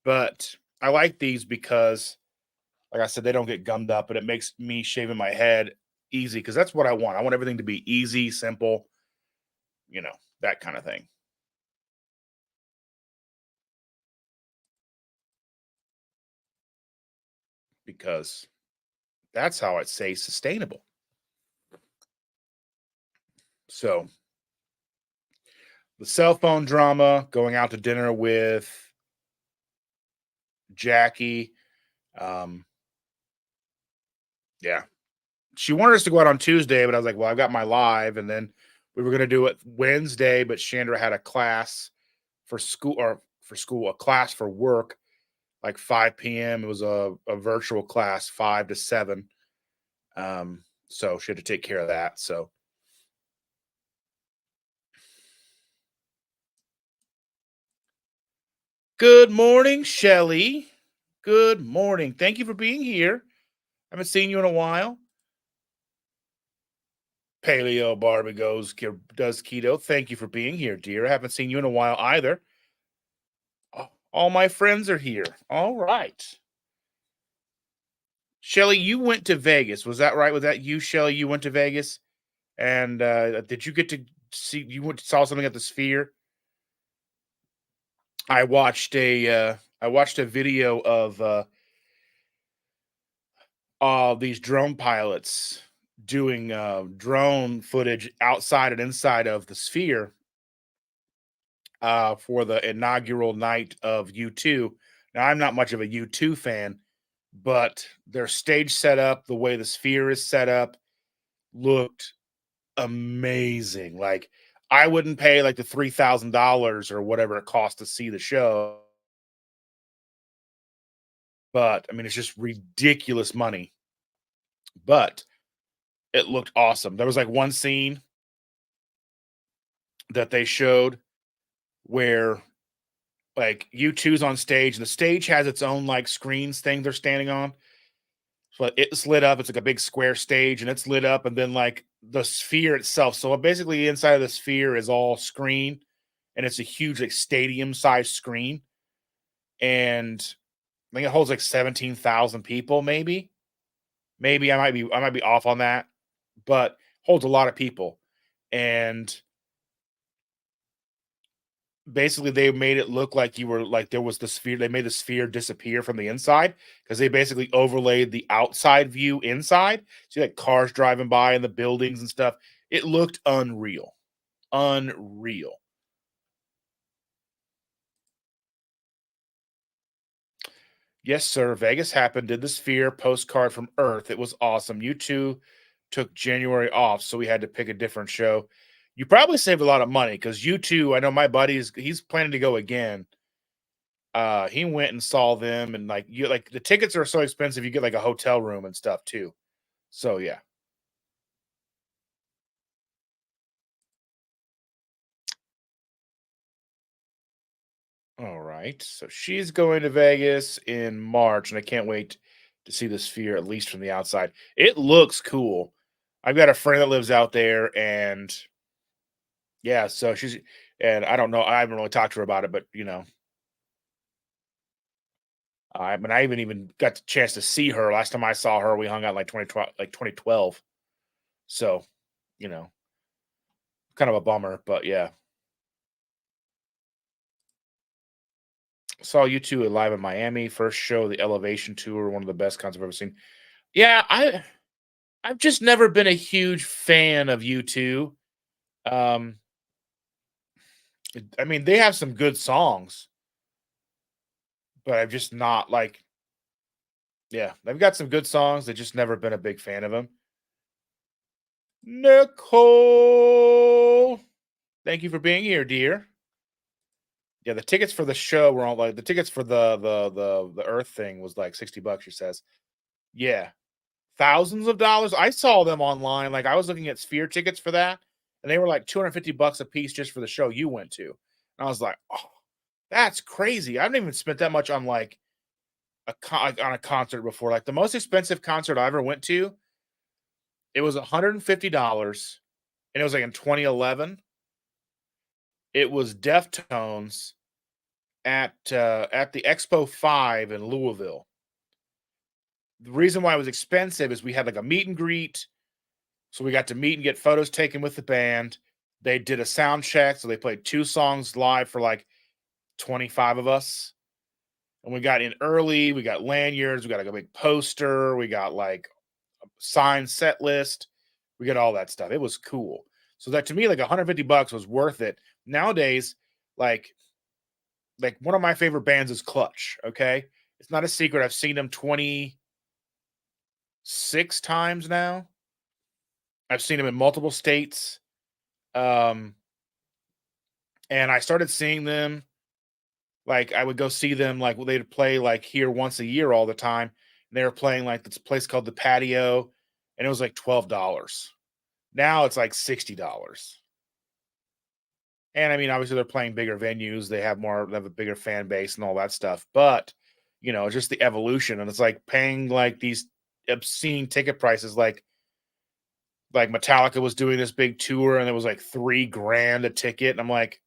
but I like these because, like I said, they don't get gummed up, and it makes me shaving my head easy because that's what I want. I want everything to be easy, simple, you know, that kind of thing. Because that's how it stays sustainable. So the cell phone drama, going out to dinner with Jackie. Um, yeah, she wanted us to go out on Tuesday, but I was like, well, I've got my live, and then we were going to do it Wednesday, but Chandra had a class for school, a class for work, like 5 p.m. It was a virtual class, 5 to 7. So she had to take care of that. So good morning, Shelly. Good morning. Thank you for being here. Haven't seen you in a while. Paleo Barbie does keto. Thank you for being here, dear. I haven't seen you in a while either. All my friends are here. All right. Shelly, you went to Vegas. Was that right? Was that you, Shelly? You went to Vegas, and did you get to see? You went saw something at the Sphere. I watched a video of these drone pilots doing drone footage outside and inside of the Sphere for the inaugural night of U2. Now, I'm not much of a U2 fan, but their stage setup, the way the Sphere is set up, looked amazing. Like, I wouldn't pay like the $3,000 or whatever it cost to see the show, but I mean, it's just ridiculous money. But it looked awesome. There was like one scene that they showed where like U2's on stage and the stage has its own like screens thing they're standing on. So it's lit up. It's like a big square stage and it's lit up, and then like the Sphere itself. So basically inside of the Sphere is all screen, and it's a huge like stadium sized screen. And I think it holds like 17,000 people, maybe. Maybe I might be off on that, but holds a lot of people. And basically they made it look like you were like there was the Sphere. They made the Sphere disappear from the inside because they basically overlaid the outside view inside. See like cars driving by and the buildings and stuff. It looked unreal. Unreal. Yes, sir. Vegas happened. Did the Sphere postcard from Earth. It was awesome. You two took January off, so we had to pick a different show. You probably saved a lot of money because you two, I know my buddy's he's planning to go again. He went and saw them, and like you like the tickets are so expensive, you get like a hotel room and stuff too. So yeah. All right. So she's going to Vegas in March, and I can't wait to see the Sphere at least from the outside. It looks cool. I've got a friend that lives out there, and yeah, so she's and I don't know, I haven't really talked to her about it, but I mean, I even got the chance to see her. Last time I saw her, we hung out like 2012. So, you know, kind of a bummer, but yeah. Saw you two live in Miami. First show, the Elevation tour, one of the best concerts I've ever seen. Yeah, I've just never been a huge fan of you two. Um, I mean, they have some good songs, but I've just not like. Yeah, they've got some good songs. I've just never been a big fan of them. Nicole, thank you for being here, dear. Yeah, the tickets for the show were all like the tickets for the Earth thing was like $60. She says, yeah, thousands of dollars. I saw them online. Like I was looking at Sphere tickets for that, and they were like $250 a piece just for the show you went to. And I was like, oh, that's crazy. I haven't even spent that much on like on a concert before. Like the most expensive concert I ever went to, it was $150, and it was like in 2011. It was Deftones at the Expo 5 in Louisville. The reason why it was expensive is we had like a meet and greet, so we got to meet and get photos taken with the band. They did a sound check, so they played two songs live for like 25 of us. And we got in early, we got lanyards, we got like a big poster, we got like a signed set list, we got all that stuff. It was cool. So that to me, like $150 was worth it. Nowadays, like one of my favorite bands is Clutch. Okay. It's not a secret. I've seen them 26 times now. I've seen them in multiple states. Um, and I started seeing them like I would go see them like they'd play like here once a year all the time. And they were playing like this place called the Patio, and it was like $12. Now it's like $60. And I mean, obviously they're playing bigger venues, they have a bigger fan base and all that stuff. But it's just the evolution. And it's like paying like these obscene ticket prices like Metallica was doing this big tour and it was like 3 grand a ticket. And I'm like,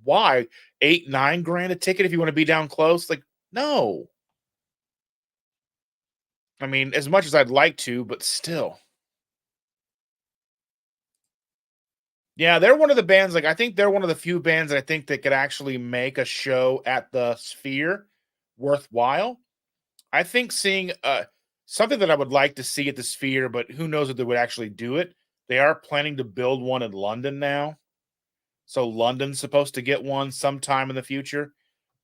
why? 8, 9 grand a ticket if you want to be down close? Like, no. I mean, as much as I'd like to, but still. Yeah, they're one of the bands, like, I think they're one of the few bands that I think that could actually make a show at the Sphere worthwhile. I think seeing, something that I would like to see at the Sphere, but who knows if they would actually do it. They are planning to build one in London now. So London's supposed to get one sometime in the future.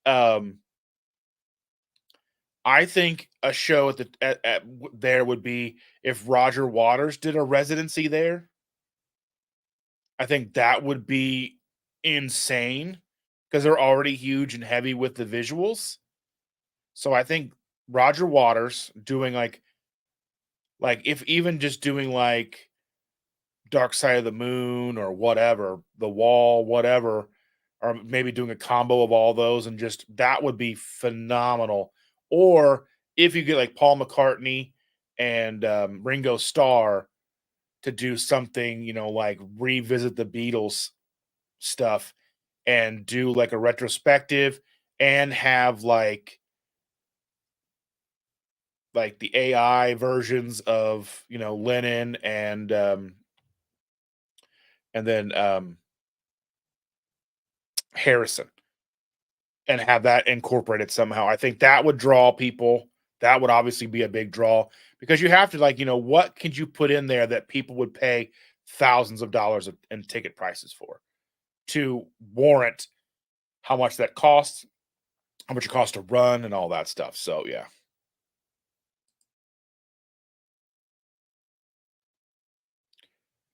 Um, I think a show at there would be if Roger Waters did a residency there. I think that would be insane because they're already huge and heavy with the visuals. So I think Roger Waters doing like if even just doing like Dark Side of the Moon or whatever, The Wall, whatever, or maybe doing a combo of all those and just that would be phenomenal. Or if you get like Paul McCartney and Ringo Starr to do something, like revisit the Beatles stuff and do like a retrospective and have like the AI versions of Lennon and then Harrison and have that incorporated somehow. I think that would draw people. That would obviously be a big draw because you have to what could you put in there that people would pay thousands of dollars in ticket prices for to warrant how much that costs, how much it costs to run, and all that stuff. So yeah,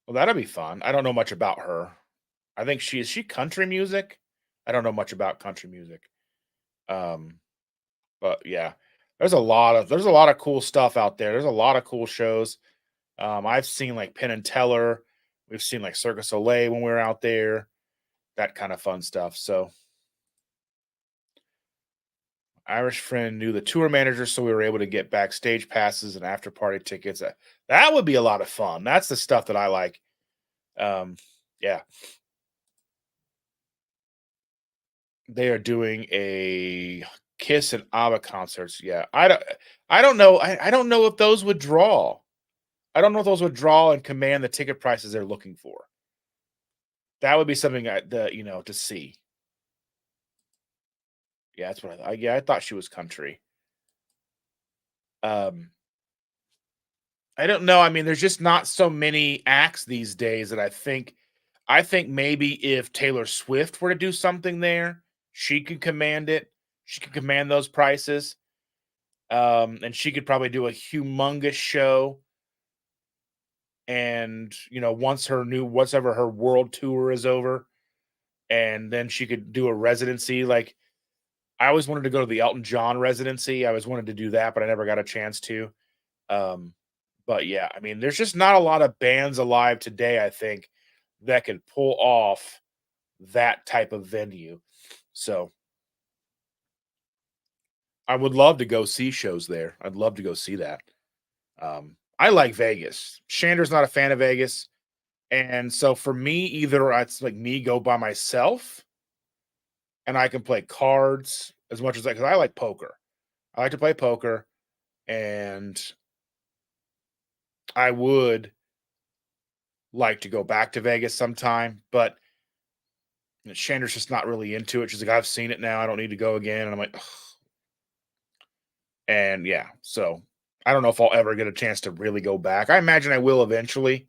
well that'll be fun. I don't know much about her. I think she country music. I don't know much about country music. Um, but yeah, there's a lot of cool stuff out there. There's a lot of cool shows. I've seen like Penn and Teller. We've seen like Circus Soleil when we were out there. That kind of fun stuff. So Irish friend knew the tour manager, so we were able to get backstage passes and after party tickets. That would be a lot of fun. That's the stuff that I like. Um, yeah, they are doing a Kiss and ABBA concerts. Yeah, I don't know. I don't know if those would draw. I don't know if those would draw and command the ticket prices they're looking for. That would be something to see. Yeah, that's what yeah, I thought she was country. Um, I don't know. I mean, there's just not so many acts these days that I think maybe if Taylor Swift were to do something there, she could command it. She could command those prices. And she could probably do a humongous show. And once ever her world tour is over, and then she could do a residency. Like I always wanted to go to the Elton John residency. I always wanted to do that, but I never got a chance to. Um, but yeah, I mean, there's just not a lot of bands alive today, I think, that could pull off that type of venue. So I would love to go see shows there. I'd love to go see that. I like Vegas. Shander's not a fan of Vegas. And so for me, either it's like me go by myself and I can play cards as much as because I like poker. I like to play poker and I would like to go back to Vegas sometime, but Shander's just not really into it. She's like, I've seen it now. I don't need to go again. And I'm like, ugh. And yeah, so I don't know if I'll ever get a chance to really go back. I imagine I will eventually,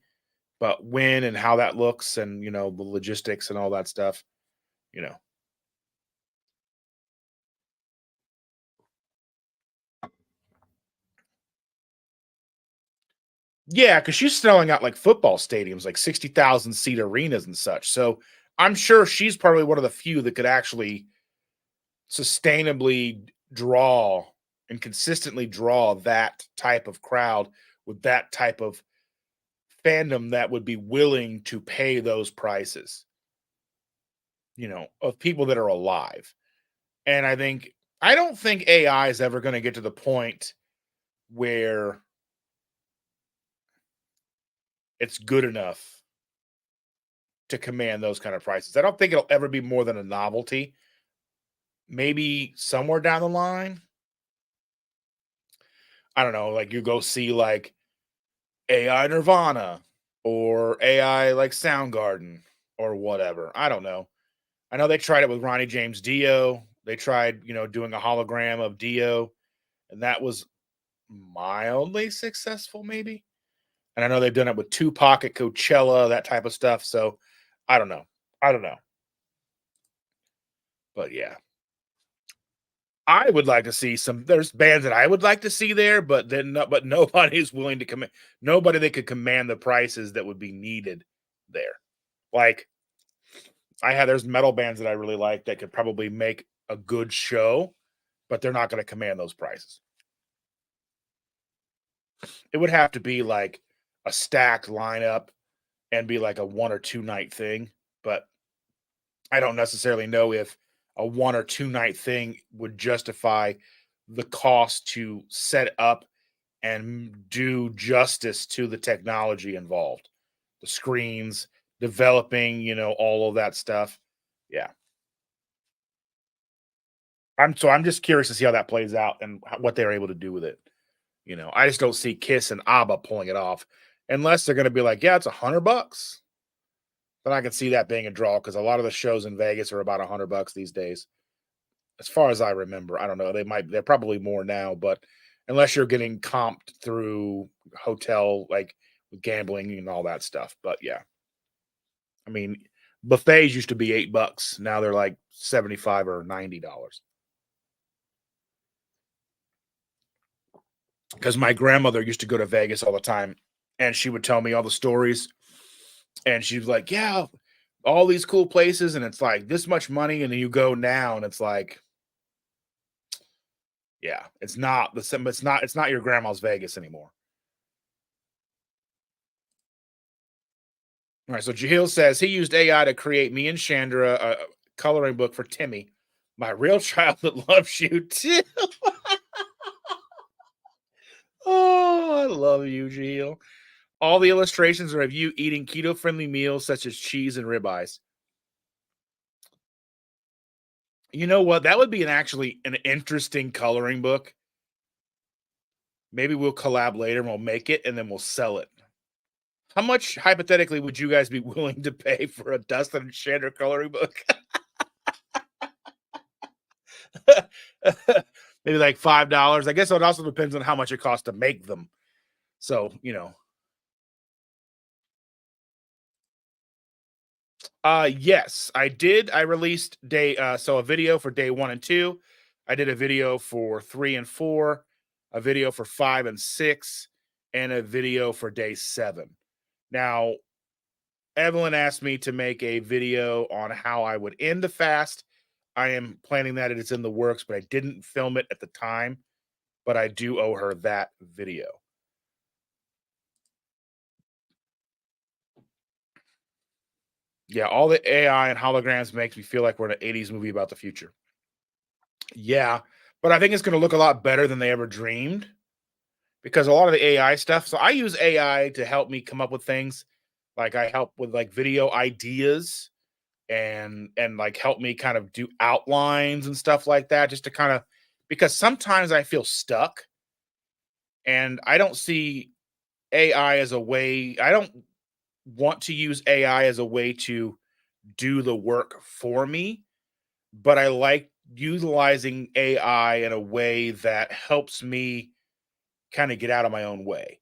but when and how that looks and, the logistics and all that stuff, you know. Yeah, because she's selling out like football stadiums, like 60,000 seat arenas and such. So I'm sure she's probably one of the few that could actually sustainably draw and consistently draw that type of crowd with that type of fandom that would be willing to pay those prices, of people that are alive. And I don't think AI is ever going to get to the point where it's good enough to command those kind of prices. I don't think it'll ever be more than a novelty. Maybe somewhere down the line. I don't know, like you go see like AI Nirvana or AI like Soundgarden or whatever. I don't know. I know they tried it with Ronnie James Dio. They tried, doing a hologram of Dio, and that was mildly successful, maybe. And I know they've done it with Tupac at Coachella, that type of stuff. So I don't know. I don't know. But yeah, I would like to see some. There's bands that I would like to see there, but nobody's willing to command. Nobody that could command the prices that would be needed there. Like there's metal bands that I really like that could probably make a good show, but they're not going to command those prices. It would have to be like a stacked lineup and be like a 1 or 2 night thing. But I don't necessarily know if a 1 or 2 night thing would justify the cost to set up and do justice to the technology involved, the screens, developing, all of that stuff. Yeah. I'm just curious to see how that plays out and what they're able to do with it. I just don't see Kiss and ABBA pulling it off unless they're going to be like, yeah, it's $100. Then I can see that being a draw because a lot of the shows in Vegas are about $100 these days. As far as I remember, I don't know. They're probably more now, but unless you're getting comped through hotel, like with gambling and all that stuff. But yeah, I mean, buffets used to be $8. Now they're like 75 or $90. Because my grandmother used to go to Vegas all the time and she would tell me all the stories. And she was like, yeah, all these cool places. And it's like this much money. And then you go now and it's like, yeah, it's not the same. It's not your grandma's Vegas anymore. All right. So Jahil says he used AI to create me and Chandra a coloring book for Timmy, my real child that loves you too. Oh, I love you, Jahil. All the illustrations are of you eating keto friendly meals such as cheese and ribeyes. You know what? That would be actually an interesting coloring book. Maybe we'll collab later and we'll make it and then we'll sell it. How much hypothetically would you guys be willing to pay for a Dustin and Chandra coloring book? Maybe like $5. I guess it also depends on how much it costs to make them. So, yes, I did. I released a video for day 1 and 2. I did a video for 3 and 4, a video for 5 and 6, and a video for day 7. Now, Evelyn asked me to make a video on how I would end the fast. I am planning that. It's in the works, but I didn't film it at the time. But I do owe her that video. Yeah, all the AI and holograms makes me feel like we're in an 80s movie about the future. Yeah, but I think it's going to look a lot better than they ever dreamed because a lot of the AI stuff. So I use AI to help me come up with things. Like I help with like video ideas and like help me kind of do outlines and stuff like that just to kind of because sometimes I feel stuck and I don't see AI as a way I don't want to use AI as a way to do the work for me, but I like utilizing AI in a way that helps me kind of get out of my own way.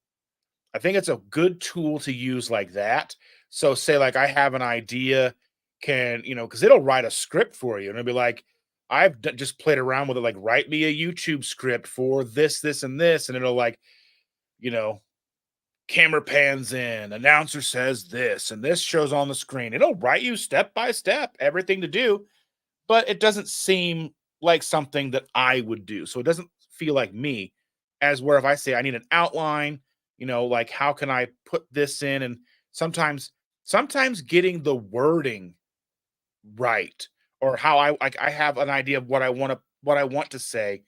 I think it's a good tool to use like that. So say like I have an idea, because it'll write a script for you and it'll be like, just played around with it, like write me a YouTube script for this, and this, and it'll like, you know, camera pans in, announcer says this, and this shows on the screen. It'll write you step by step everything to do, but it doesn't seem like something that I would do. So it doesn't feel like me, as where if I say I need an outline, like how can I put this in? And sometimes getting the wording right or how I have an idea of what I want to say,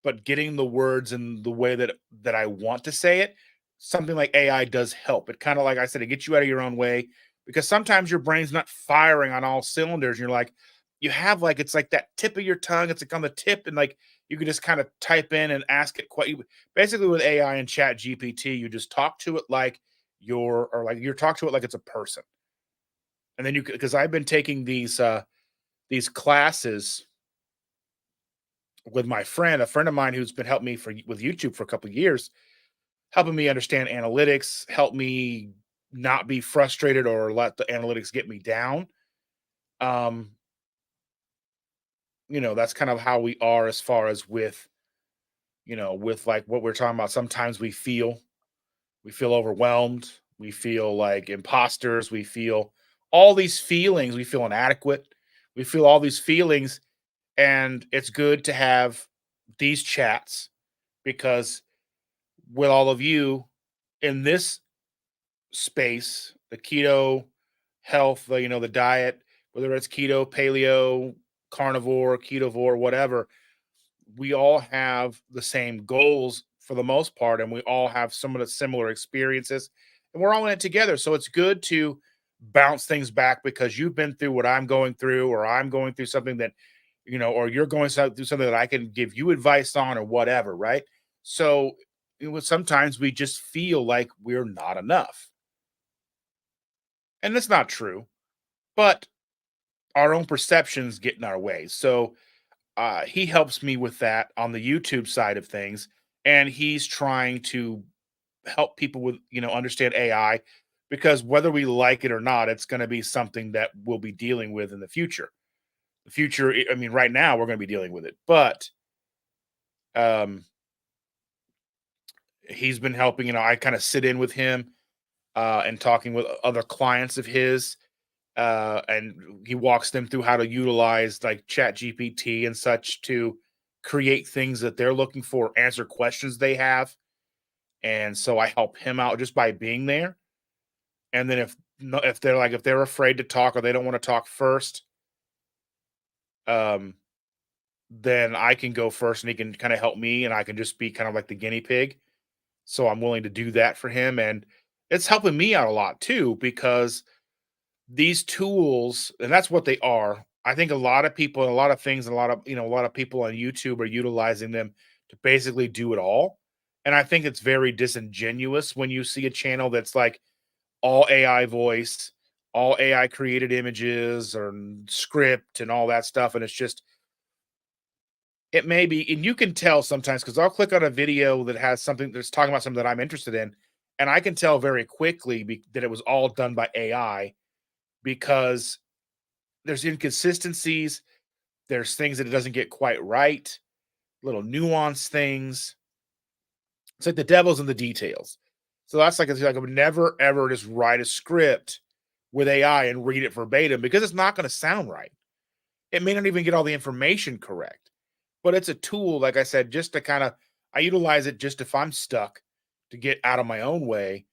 but getting the words in the way that I want to say it, something like AI does help. It kind of like I said, it gets you out of your own way because sometimes your brain's not firing on all cylinders. And you're like, you have like it's like that tip of your tongue, it's like on the tip, and like you can just kind of type in and ask it basically with AI and chat GPT, you just talk to it like you're talk to it like it's a person. And then because I've been taking these classes with my friend, a friend of mine who's been helping me with YouTube for a couple of years, helping me understand analytics, help me not be frustrated or let the analytics get me down. Um, that's kind of how we are as far as with like what we're talking about. Sometimes we feel overwhelmed, we feel like imposters, we feel all these feelings, we feel inadequate, we feel all these feelings, and it's good to have these chats because with all of you in this space, the keto health, the diet, whether it's keto, paleo, carnivore, ketovore, whatever, we all have the same goals for the most part, and we all have some of the similar experiences, and we're all in it together. So it's good to bounce things back because you've been through what I'm going through, or I'm going through something that, or you're going through something that I can give you advice on, or whatever, right? So sometimes we just feel like we're not enough, and that's not true, but our own perceptions get in our way. So he helps me with that on the YouTube side of things, and he's trying to help people with understand AI because whether we like it or not, it's going to be something that we'll be dealing with in the future. The future, I mean, right now we're going to be dealing with it, but um, he's been helping. I kind of sit in with him and talking with other clients of his, and he walks them through how to utilize like chat gpt and such to create things that they're looking for, answer questions they have. And so I help him out just by being there. And then if they're afraid to talk or they don't want to talk first, um then I can go first and he can kind of help me, and I can just be kind of like the guinea pig. So I'm willing to do that for him, and it's helping me out a lot too because these tools, and that's what they are. I think a lot of people and a lot of things, and a lot of people on YouTube are utilizing them to basically do it all. And I think it's very disingenuous when you see a channel that's like all AI voice, all AI created images or script and all that stuff. And it's just, it may be, and you can tell sometimes because I'll click on a video that has something that's talking about something that I'm interested in. And I can tell very quickly that it was all done by AI because there's inconsistencies, there's things that it doesn't get quite right, little nuance things. It's like the devil's in the details. So that's like, it's like I would never ever just write a script with AI and read it verbatim because it's not going to sound right. It may not even get all the information correct, but it's a tool, like I said, just to kind of, I utilize it just if I'm stuck to get out of my own way,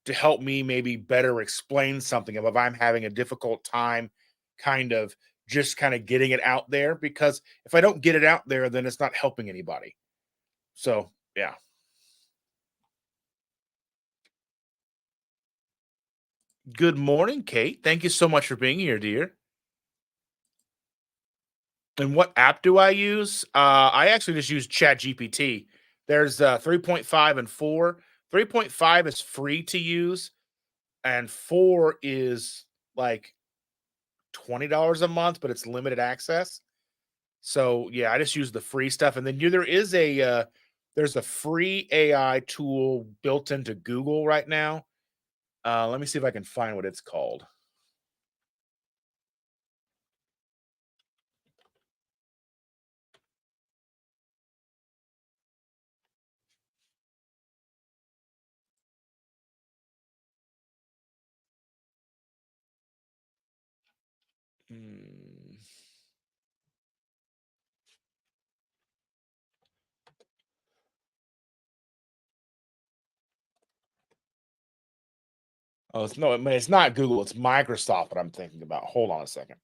to help me maybe better explain something if I'm having a difficult time kind of just kind of getting it out there, because if I don't get it out there, then it's not helping anybody. So, yeah. Good morning, Kate. Thank you so much for being here, dear. And what app do I use? I actually just use Chat GPT. There's 3.5 and 4. 3.5 is free to use, and 4 is like $20 a month, but it's limited access. So yeah, I just use the free stuff, and then there's a free AI tool built into Google right now. Let me see if I can find what it's called. Hmm. Oh, I mean, it's not Google, it's Microsoft that I'm thinking about. Hold on a second.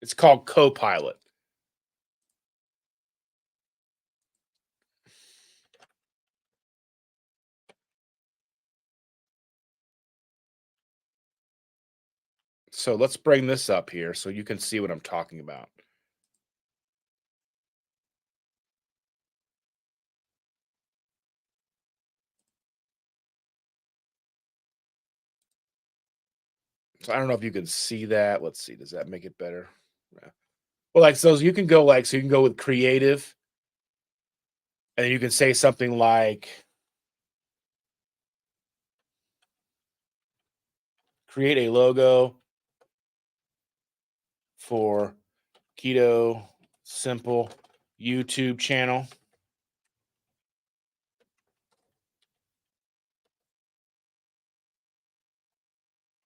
It's called Copilot. So let's bring this up here so you can see what I'm talking about. So I don't know if you can see that. Let's see. Does that make it better? Yeah. Well, like so you can go like so you can go with creative, and then you can say something like create a logo for Keto Simple YouTube channel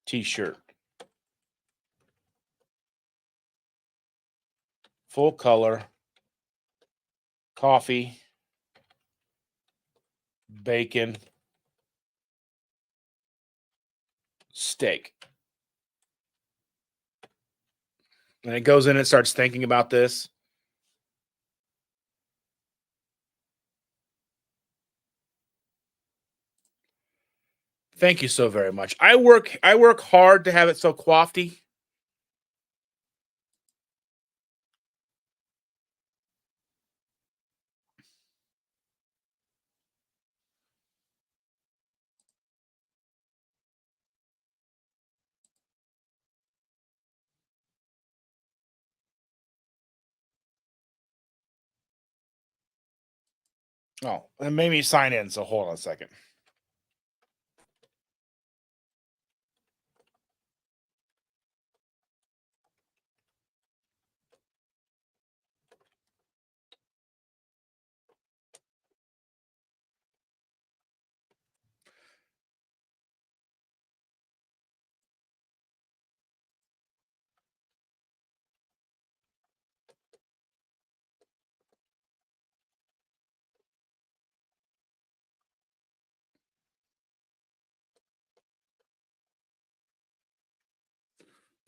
t-shirt. Full color, coffee, bacon, steak. And it goes in and starts thinking about this. Thank you so very much. I work hard to have it so quafty. Oh, it made me sign in, so hold on a second.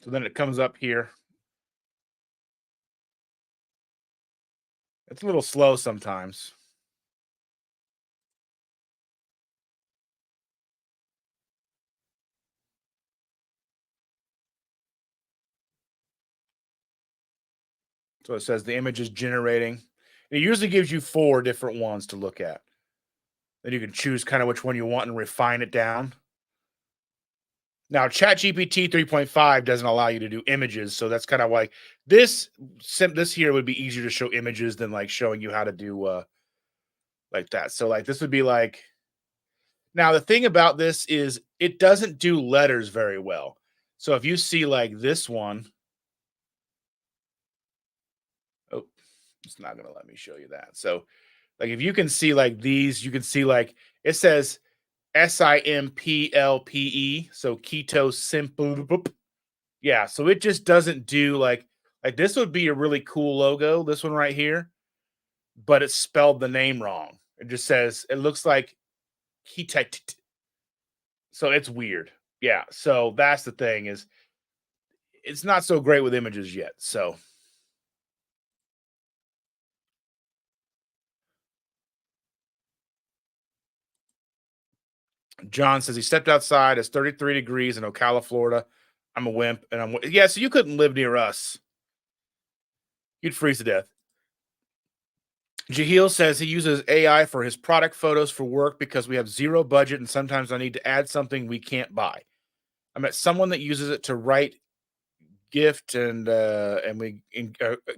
So then it comes up here. It's a little slow sometimes. So it says the image is generating. It usually gives you four different ones to look at. Then you can choose kind of which one you want and refine it down. Now, ChatGPT 3.5 doesn't allow you to do images, so that's kind of why this here would be easier to show images than like showing you how to do like that. So like this would be like now the thing about this is it doesn't do letters very well. So if you see like this one, oh, it's not going to let me show you that. So like if you can see like these, you can see like it says SIMPLPE, so keto simple. Yeah, so it just doesn't do like this would be a really cool logo, this one right here, but it's spelled the name wrong. It just says it looks like ketet. So it's weird. Yeah, so that's the thing is it's not so great with images yet. So John says he stepped outside. It's 33 degrees in Ocala, Florida. I'm a wimp, and yeah. So you couldn't live near us. You'd freeze to death. Jahil says he uses AI for his product photos for work because we have zero budget and sometimes I need to add something we can't buy. I met someone that uses it to write gift and we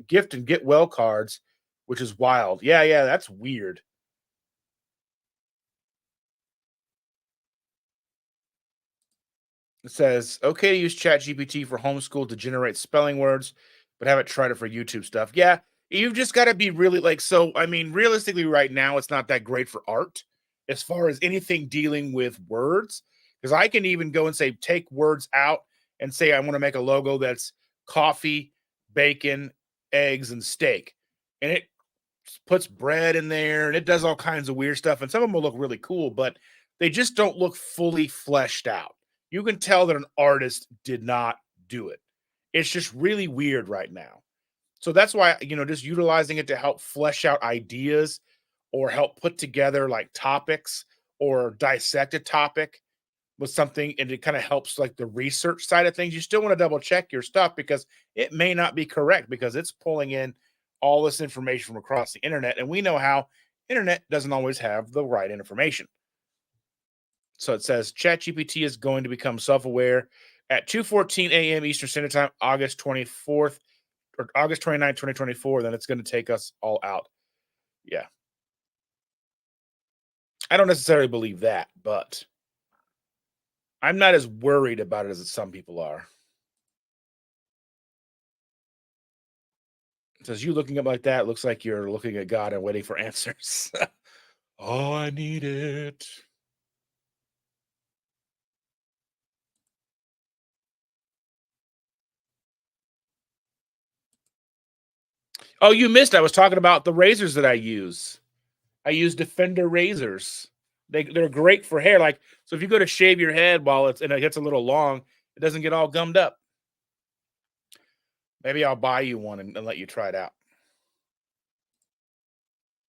gift and get well cards, which is wild. Yeah, yeah, that's weird. It says okay to use ChatGPT for homeschool to generate spelling words, but haven't tried it for YouTube stuff. Yeah, you've just got to be really like so. I mean, realistically, right now it's not that great for art as far as anything dealing with words. Because I can even go and say take words out and say I want to make a logo that's coffee, bacon, eggs, and steak, and it puts bread in there and it does all kinds of weird stuff. And some of them will look really cool, but they just don't look fully fleshed out. You can tell that an artist did not do it. It's just really weird right now. So that's why, just utilizing it to help flesh out ideas or help put together like topics or dissect a topic with something and it kind of helps like the research side of things. You still want to double check your stuff because it may not be correct because it's pulling in all this information from across the internet and we know how internet doesn't always have the right information. So it says ChatGPT is going to become self-aware at 2:14 a.m. Eastern Standard Time, August 24th or August 29th, 2024. Then it's going to take us all out. Yeah. I don't necessarily believe that, but I'm not as worried about it as some people are. It says you looking up like that looks like you're looking at God and waiting for answers. Oh, I need it. Oh, you missed. I was talking about the razors that I use. I use Defender razors. They're great for hair. Like, so if you go to shave your head while it's and it gets a little long, it doesn't get all gummed up. Maybe I'll buy you one and let you try it out.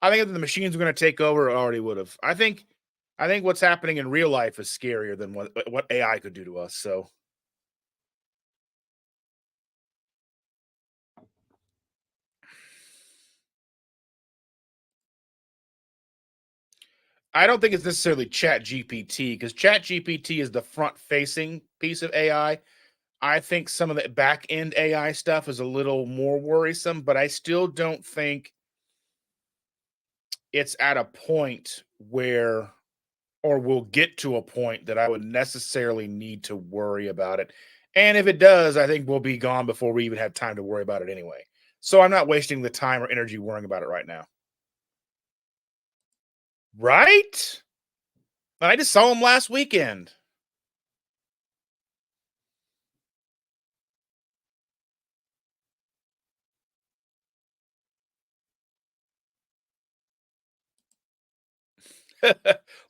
I think if the machines were going to take over, it already would have. I think what's happening in real life is scarier than what AI could do to us. So I don't think it's necessarily Chat GPT because Chat GPT is the front facing piece of AI. I think some of the back end AI stuff is a little more worrisome, but I still don't think it's at a point where, or will get to a point that I would necessarily need to worry about it. And if it does, I think we'll be gone before we even have time to worry about it anyway. So I'm not wasting the time or energy worrying about it right now. Right? I just saw him last weekend.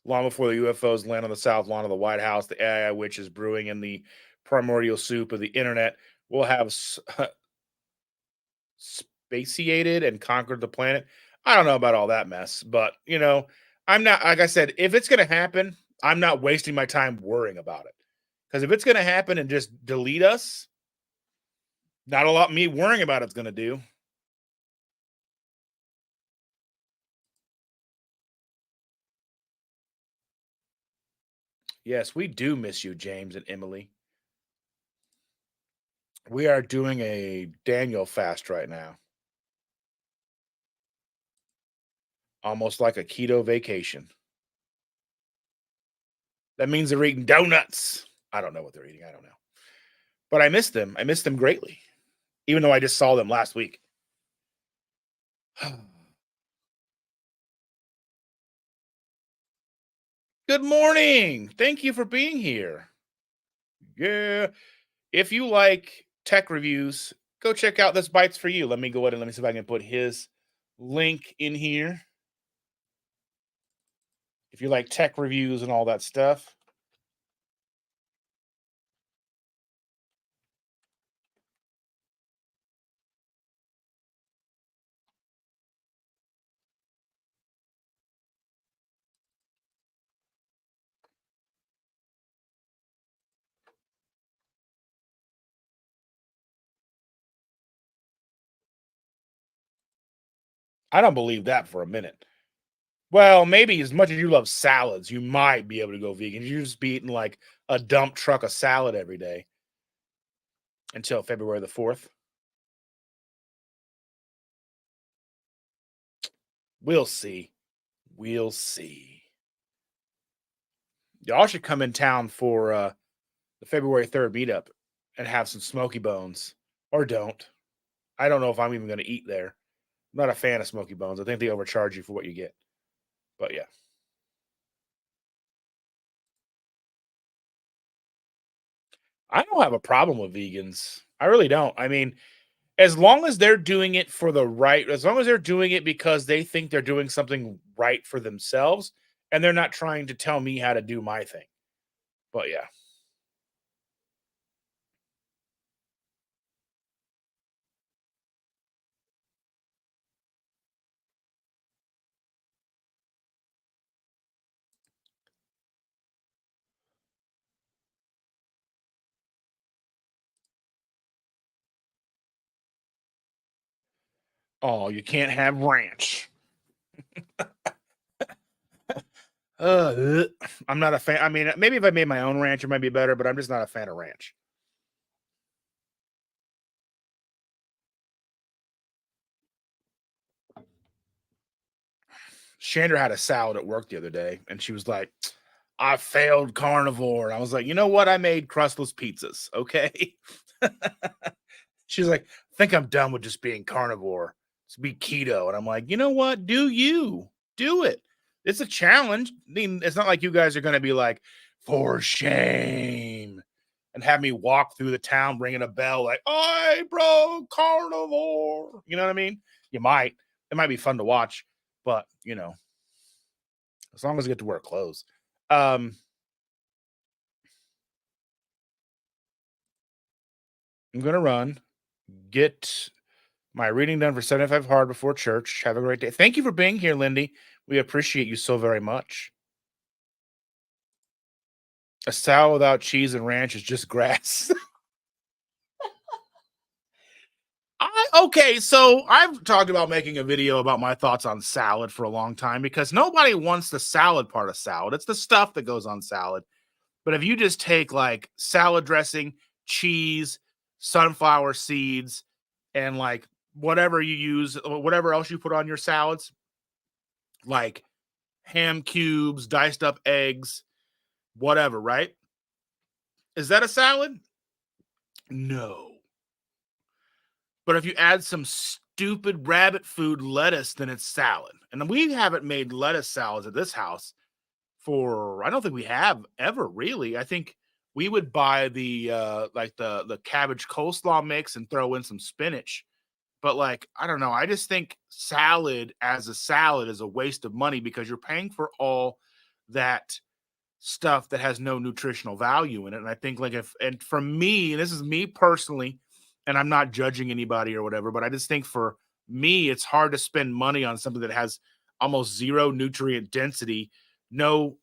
Long before the UFOs land on the south lawn of the White House, the AI witch is brewing in the primordial soup of the internet. We'll have spaciated and conquered the planet. I don't know about all that mess, but I'm not, like I said, if it's going to happen, I'm not wasting my time worrying about it. Because if it's going to happen and just delete us, not a lot me worrying about it's going to do. Yes, we do miss you, James and Emily. We are doing a Daniel fast right now, almost like a keto vacation. That means they're eating donuts. I don't know what they're eating. I don't know. But I miss them. I miss them greatly, even though I just saw them last week. Good morning. Thank you for being here. Yeah. If you like tech reviews, go check out This Bites for You. Let me go ahead and let me see if I can put his link in here. If you like tech reviews and all that stuff. I don't believe that for a minute. Well, maybe as much as you love salads, you might be able to go vegan. You just be eating like a dump truck of salad every day until February the 4th. We'll see. We'll see. Y'all should come in town for the February 3rd meetup and have some smoky bones. Or don't. I don't know if I'm even going to eat there. I'm not a fan of smoky bones. I think they overcharge you for what you get. But yeah. I don't have a problem with vegans. I really don't. I mean, as long as they're doing it for the right, as long as they're doing it because they think they're doing something right for themselves and they're not trying to tell me how to do my thing. But yeah. Oh, you can't have ranch. I'm not a fan. I mean, maybe if I made my own ranch, it might be better, but I'm just not a fan of ranch. Chandra had a salad at work the other day, and she was like, I failed carnivore. And I was like, you know what? I made crustless pizzas. Okay. She's like, I think I'm done with just being carnivore. Let's be keto. And I'm like, you know what? Do you do it? It's a challenge. I mean, it's not like you guys are going to be like, for shame, and have me walk through the town ringing a bell like, I broke carnivore. You know what I mean? You might. It might be fun to watch, but, as long as I get to wear clothes. Um, I'm going to run, get my reading done for 75 hard before church. Have a great day. Thank you for being here, Lindy. We appreciate you so very much. A salad without cheese and ranch is just grass. Okay, so I've talked about making a video about my thoughts on salad for a long time because nobody wants the salad part of salad. It's the stuff that goes on salad. But if you just take like salad dressing, cheese, sunflower seeds, and like whatever you use, whatever else you put on your salads, like ham cubes, diced up eggs, whatever, right? Is that a salad? No. But if you add some stupid rabbit food lettuce, then it's salad. And we haven't made lettuce salads at this house for, I don't think we have ever really. I think we would buy the like the cabbage coleslaw mix and throw in some spinach. But like, I don't know. I just think salad as a salad is a waste of money because you're paying for all that stuff that has no nutritional value in it. And I think like if, and for me, and this is me personally, and I'm not judging anybody or whatever, but I just think for me, it's hard to spend money on something that has almost zero nutrient density, no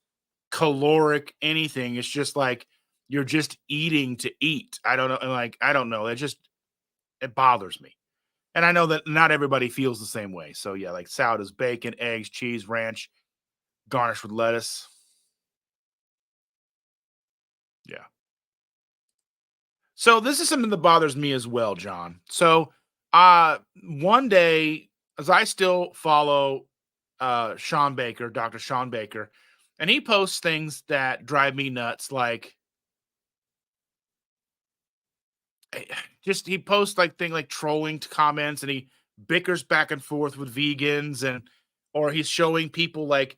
caloric anything. It's just like you're just eating to eat. I don't know. Like, I don't know. It bothers me. And I know that not everybody feels the same way. So yeah, like salad is bacon, eggs, cheese, ranch, garnished with lettuce. Yeah. So this is something that bothers me as well, John. So one day, as I still follow Sean Baker, Dr. Sean Baker, and he posts things that drive me nuts, like eh, just he posts like thing like trolling comments and he bickers back and forth with vegans and or he's showing people like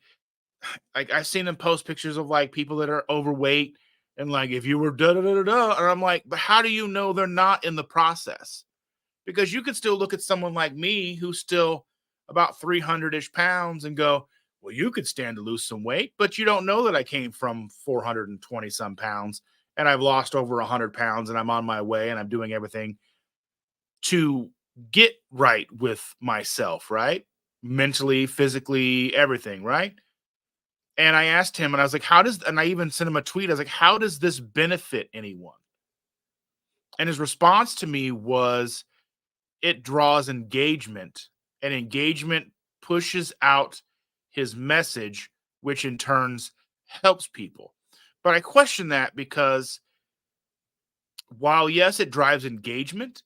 I've seen him post pictures of like people that are overweight and like if you were da da da da da, and I'm like, but how do you know they're not in the process? Because you could still look at someone like me who's still about 300-ish pounds and go, well, you could stand to lose some weight, but you don't know that I came from 420 some pounds and I've lost over 100 pounds and I'm on my way and I'm doing everything to get right with myself, right? Mentally, physically, everything, right? And I asked him, and I was like, and I even sent him a tweet. I was like, how does this benefit anyone? And his response to me was, it draws engagement, and engagement pushes out his message, which in turns helps people. But I question that because while, yes, it drives engagement,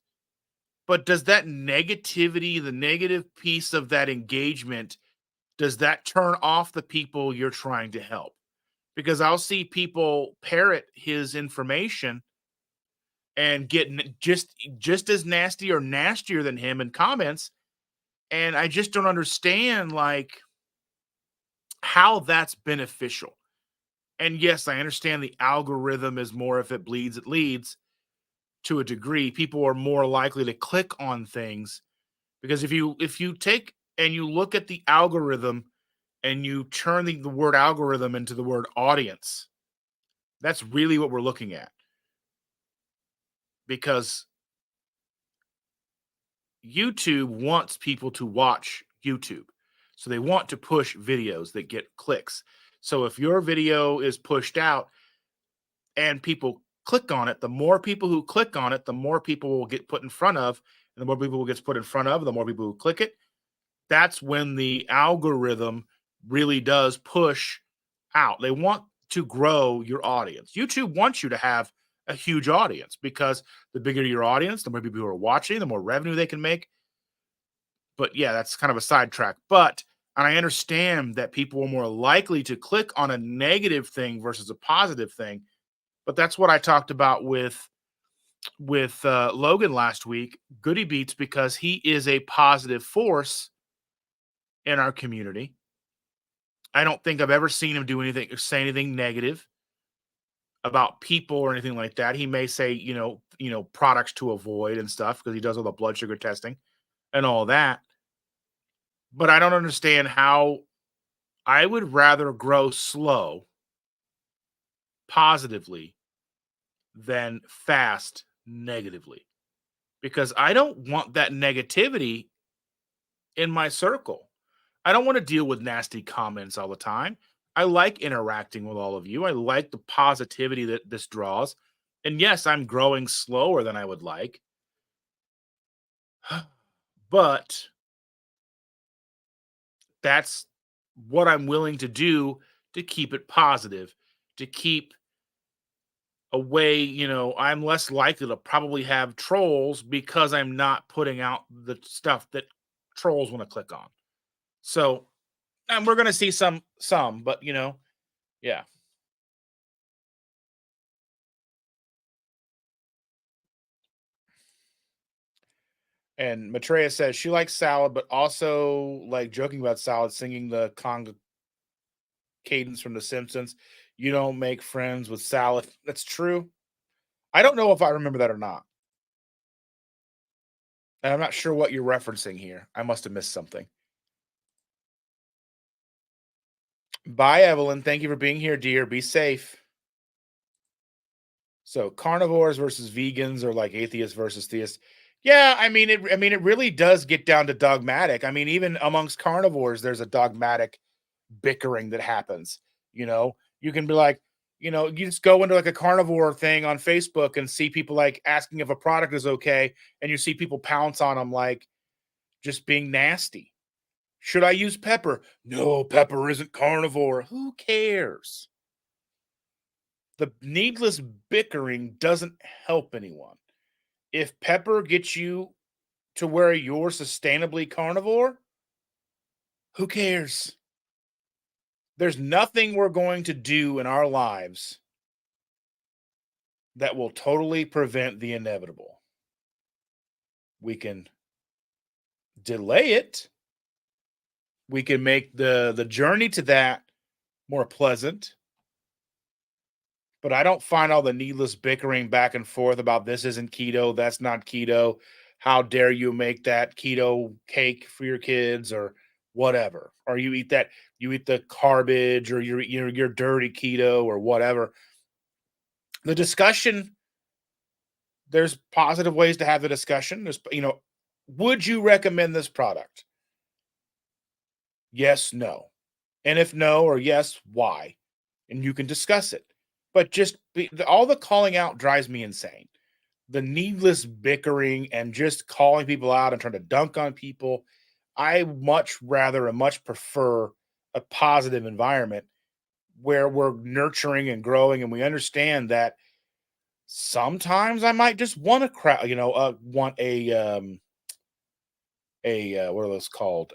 but does that negativity, the negative piece of that engagement, does that turn off the people you're trying to help? Because I'll see people parrot his information and get just as nasty or nastier than him in comments, and I just don't understand like how that's beneficial. And yes, I understand the algorithm is more if it bleeds, it leads to a degree. People are more likely to click on things because if you take and you look at the algorithm and you turn the word algorithm into the word audience, that's really what we're looking at because YouTube wants people to watch YouTube. So they want to push videos that get clicks. So if your video is pushed out and people click on it, the more people who click on it, the more people will get put in front of, and the more people who gets put in front of, the more people who click it. That's when the algorithm really does push out. They want to grow your audience. YouTube wants you to have a huge audience because the bigger your audience, the more people who are watching, the more revenue they can make. But yeah, that's kind of a sidetrack. But And I understand that people are more likely to click on a negative thing versus a positive thing. But that's what I talked about with Logan last week. Goody Beats, because he is a positive force in our community. I don't think I've ever seen him do anything or say anything negative about people or anything like that. He may say, products to avoid and stuff because he does all the blood sugar testing and all that. But I don't understand how I would rather grow slow positively than fast negatively because I don't want that negativity in my circle. I don't want to deal with nasty comments all the time. I like interacting with all of you. I like the positivity that this draws. And yes, I'm growing slower than I would like, but that's what I'm willing to do to keep it positive, to keep away, I'm less likely to probably have trolls because I'm not putting out the stuff that trolls want to click on. So, and we're going to see some, but yeah. And Maitreya says she likes salad, but also like joking about salad, singing the conga cadence from The Simpsons. You don't make friends with salad. That's true. I don't know if I remember that or not. And I'm not sure what you're referencing here. I must have missed something. Bye, Evelyn. Thank you for being here, dear. Be safe. So carnivores versus vegans or like atheists versus theists. Yeah, it really does get down to dogmatic. I mean, even amongst carnivores, there's a dogmatic bickering that happens. You can be like, you just go into like a carnivore thing on Facebook and see people like asking if a product is okay, and you see people pounce on them like just being nasty. Should I use pepper? No, pepper isn't carnivore. Who cares? The needless bickering doesn't help anyone. If pepper gets you to where you're sustainably carnivore, who cares? There's nothing we're going to do in our lives that will totally prevent the inevitable. We can delay it. We can make the journey to that more pleasant. But I don't find all the needless bickering back and forth about this isn't keto, that's not keto. How dare you make that keto cake for your kids or whatever? Or you eat the garbage or you're dirty keto or whatever. The discussion, there's positive ways to have the discussion. Would you recommend this product? Yes, no. And if no or yes, why? And you can discuss it. But all the calling out drives me insane. The needless bickering and just calling people out and trying to dunk on people. I much rather and much prefer a positive environment where we're nurturing and growing and we understand that sometimes I might just want a crowd, want a what are those called?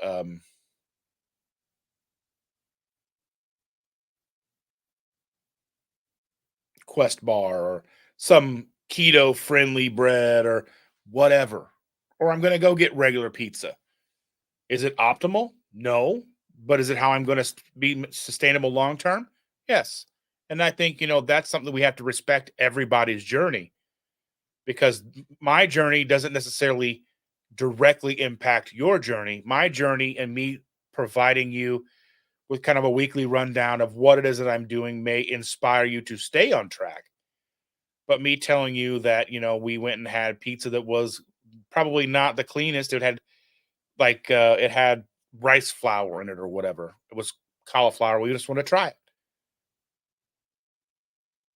Quest bar or some keto friendly bread or whatever. Or I'm going to go get regular pizza. Is it optimal? No. But is it how I'm going to be sustainable long term? Yes. And I think, that's something we have to respect everybody's journey because my journey doesn't necessarily directly impact your journey. My journey and me providing you with kind of a weekly rundown of what it is that I'm doing may inspire you to stay on track. But me telling you that, we went and had pizza that was probably not the cleanest. It had rice flour in it or whatever. It was cauliflower. We just want to try it.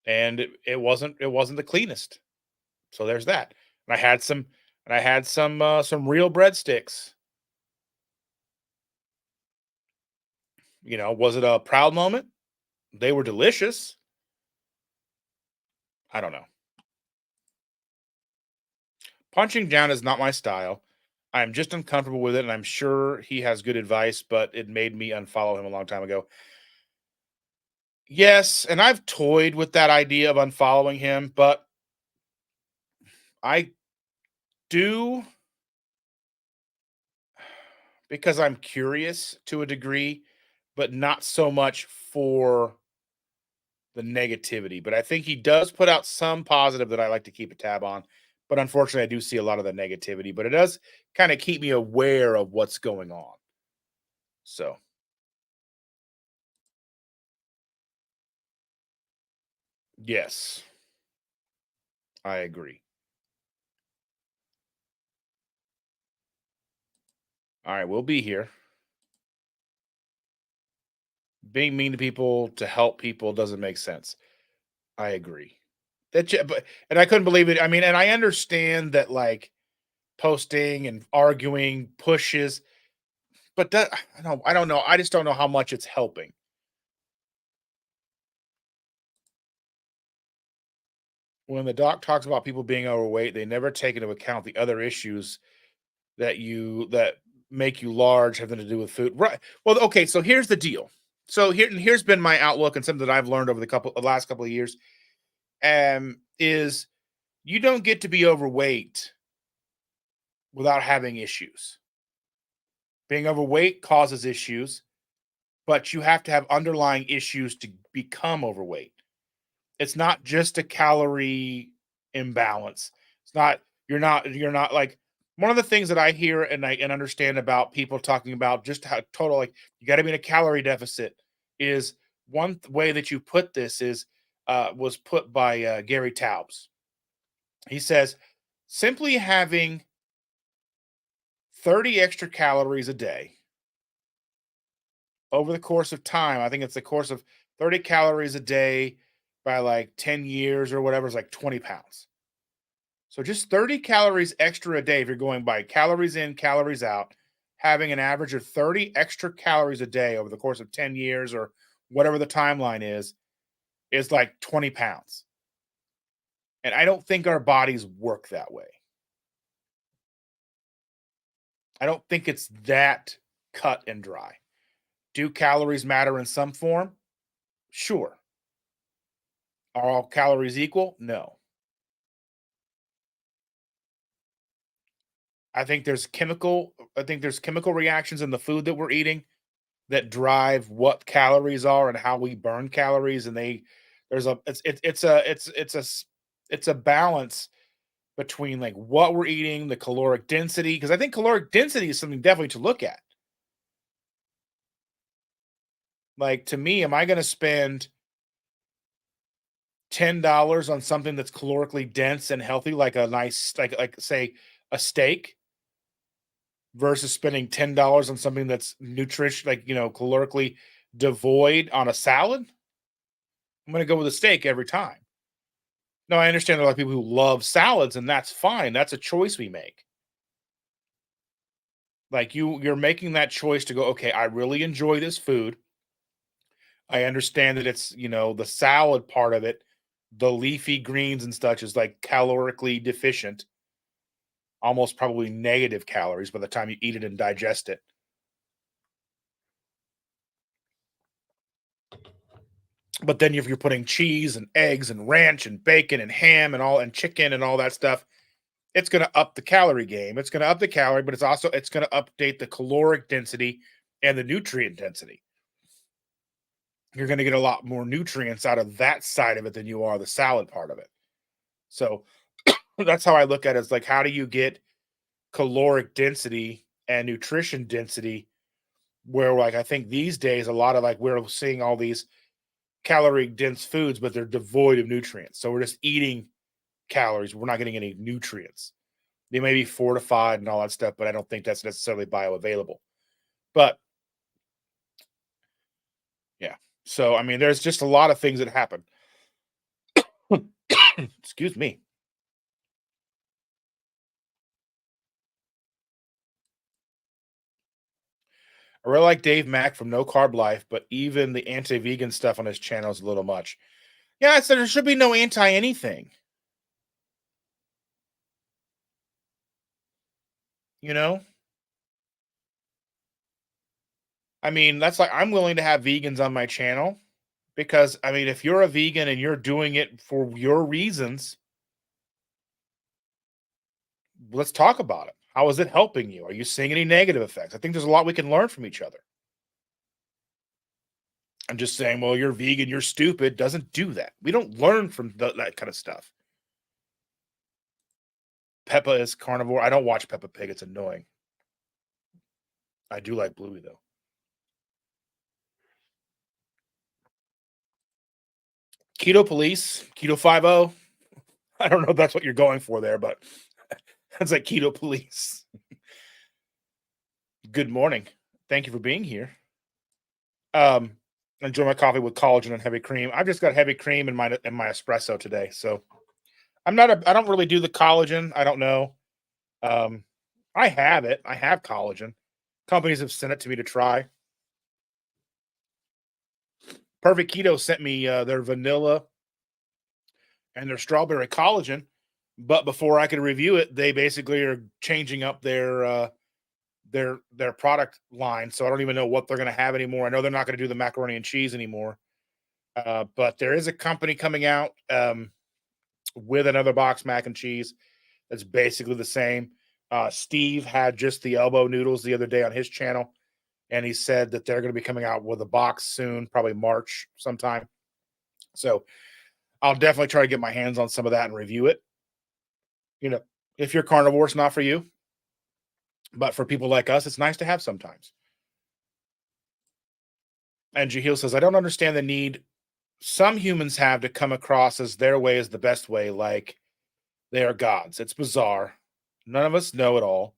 And it wasn't the cleanest. So there's that. And I had some real breadsticks. Was it a proud moment? They were delicious. I don't know. Punching down is not my style. I'm just uncomfortable with it, and I'm sure he has good advice, but it made me unfollow him a long time ago. Yes, and I've toyed with that idea of unfollowing him, but I do because I'm curious to a degree, but not so much for the negativity. But I think he does put out some positive that I like to keep a tab on. But unfortunately, I do see a lot of the negativity, but it does kind of keep me aware of what's going on. So, yes, I agree. All right, we'll be here. Being mean to people to help people doesn't make sense. I agree. But and I couldn't believe it. I mean, and I understand that like posting and arguing pushes, but that I don't know. I just don't know how much it's helping. When the doc talks about people being overweight, they never take into account the other issues that make you large having to do with food. Right. Well, okay, so here's the deal. So here's been my outlook and something that I've learned over the last couple of years. Is you don't get to be overweight without having issues. Being overweight causes issues, but you have to have underlying issues to become overweight. It's not just a calorie imbalance. It's not you're not like one of the things that I hear and understand about people talking about just how total like you got to be in a calorie deficit is way that you put this is was put by Gary Taubes. He says simply having 30 extra calories a day over the course of time. I think it's the course of 30 calories a day by like 10 years or whatever is like 20 pounds. So just 30 calories extra a day if you're going by calories in, calories out, having an average of 30 extra calories a day over the course of 10 years or whatever the timeline is like 20 pounds. And I don't think our bodies work that way. I don't think it's that cut and dry. Do calories matter in some form? Sure. Are all calories equal? No. I think there's chemical reactions in the food that we're eating that drive what calories are and how we burn calories and they there's a it's a balance between like what we're eating, the caloric density because I think caloric density is something definitely to look at. Like to me, am I going to spend $10 on something that's calorically dense and healthy like a nice like say a steak versus spending $10 on something that's nutrition like calorically devoid on a salad? I'm going to go with a steak every time. No, I understand there are a lot of people who love salads, and that's fine. That's a choice we make. Like you're making that choice to go, okay, I really enjoy this food. I understand that it's, the salad part of it, the leafy greens and such is like calorically deficient, almost probably negative calories by the time you eat it and digest it. But then if you're putting cheese and eggs and ranch and bacon and ham and all and chicken and all that stuff, it's going to up the calorie game. It's going to up the calorie, but it's going to update the caloric density and the nutrient density. You're going to get a lot more nutrients out of that side of it than you are the salad part of it. So that's how I look at it. It's like, how do you get caloric density and nutrition density? Where, like, I think these days, a lot of like we're seeing all these calorie dense foods, but they're devoid of nutrients. So we're just eating calories. We're not getting any nutrients. They may be fortified and all that stuff, but I don't think that's necessarily bioavailable. But yeah. So I mean, there's just a lot of things that happen. Excuse me. I really like Dave Mack from No Carb Life, but even the anti-vegan stuff on his channel is a little much. Yeah, I said there should be no anti anything. You know, I mean, that's like I'm willing to have vegans on my channel because I mean, if you're a vegan and you're doing it for your reasons, let's talk about it. How is it helping you? Are you seeing any negative effects? I think there's a lot we can learn from each other. I'm just saying, well, you're vegan, you're stupid, doesn't do that. We don't learn from that kind of stuff. Peppa is carnivore. I don't watch Peppa Pig. It's annoying. I do like Bluey though. Keto Police, Keto 50. I don't know if that's what you're going for there, but it's like Keto Police. Good morning. Thank you for being here. Um, enjoy my coffee with collagen and heavy cream. I've just got heavy cream in my espresso today. So I don't really do the collagen. I don't know. Um, I have it. I have collagen. Companies have sent it to me to try. Perfect Keto sent me their vanilla and their strawberry collagen, but before I could review it, they basically are changing up their product line. So I don't even know what they're going to have anymore. I know they're not going to do the macaroni and cheese anymore. But there is a company coming out with another box mac and cheese that's basically the same. Steve had just the elbow noodles the other day on his channel, and he said that they're going to be coming out with a box soon, probably March sometime. So I'll definitely try to get my hands on some of that and review it. You know, if you're carnivore, it's not for you, but for people like us, it's nice to have sometimes. And Jahil says, I don't understand the need some humans have to come across as their way is the best way, like they are gods. It's bizarre. None of us know it all.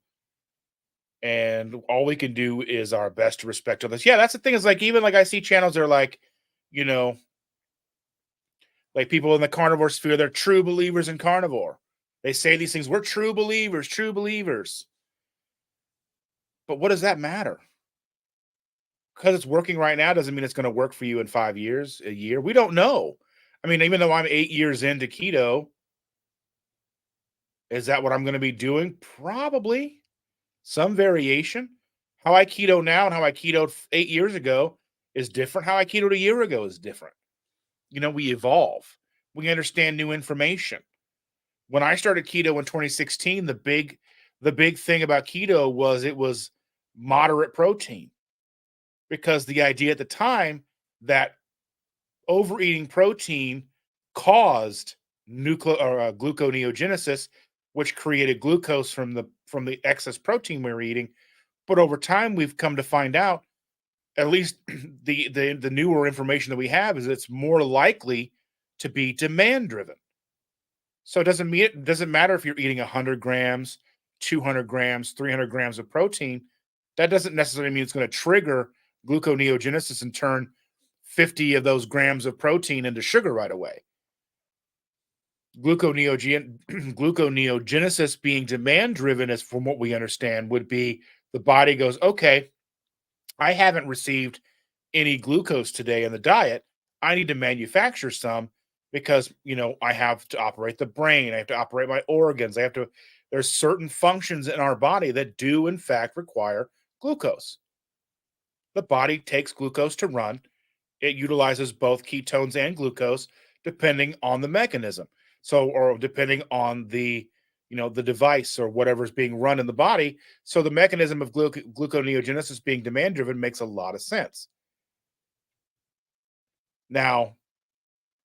And all we can do is our best to respect others. Yeah, that's the thing, is like even like I see channels that are like, you know, like people in the carnivore sphere, they're true believers in carnivore. They say these things, we're true believers, true believers. But what does that matter? Because it's working right now doesn't mean it's going to work for you in 5 years, a year. We don't know. I mean, even though I'm 8 years into keto, is that what I'm going to be doing? Probably some variation. How I keto now and how I ketoed 8 years ago is different. How I ketoed a year ago is different. We evolve. We understand new information. When I started keto in 2016, the big thing about keto was it was moderate protein, because the idea at the time that overeating protein caused gluconeogenesis, which created glucose from the excess protein we were eating. But over time, we've come to find out, at least the newer information that we have, is it's more likely to be demand driven. So it doesn't matter if you're eating 100 grams, 200 grams, 300 grams of protein. That doesn't necessarily mean it's going to trigger gluconeogenesis and turn 50 of those grams of protein into sugar right away. Gluconeogenesis being demand driven, as from what we understand, would be the body goes, okay, I haven't received any glucose today in the diet. I need to manufacture some because I have to operate the brain. I have to operate my organs. There's certain functions in our body that do in fact require glucose. The body takes glucose to run. It utilizes both ketones and glucose depending on the mechanism. So, or depending on the device or whatever's being run in the body. So the mechanism of gluconeogenesis being demand driven makes a lot of sense. Now,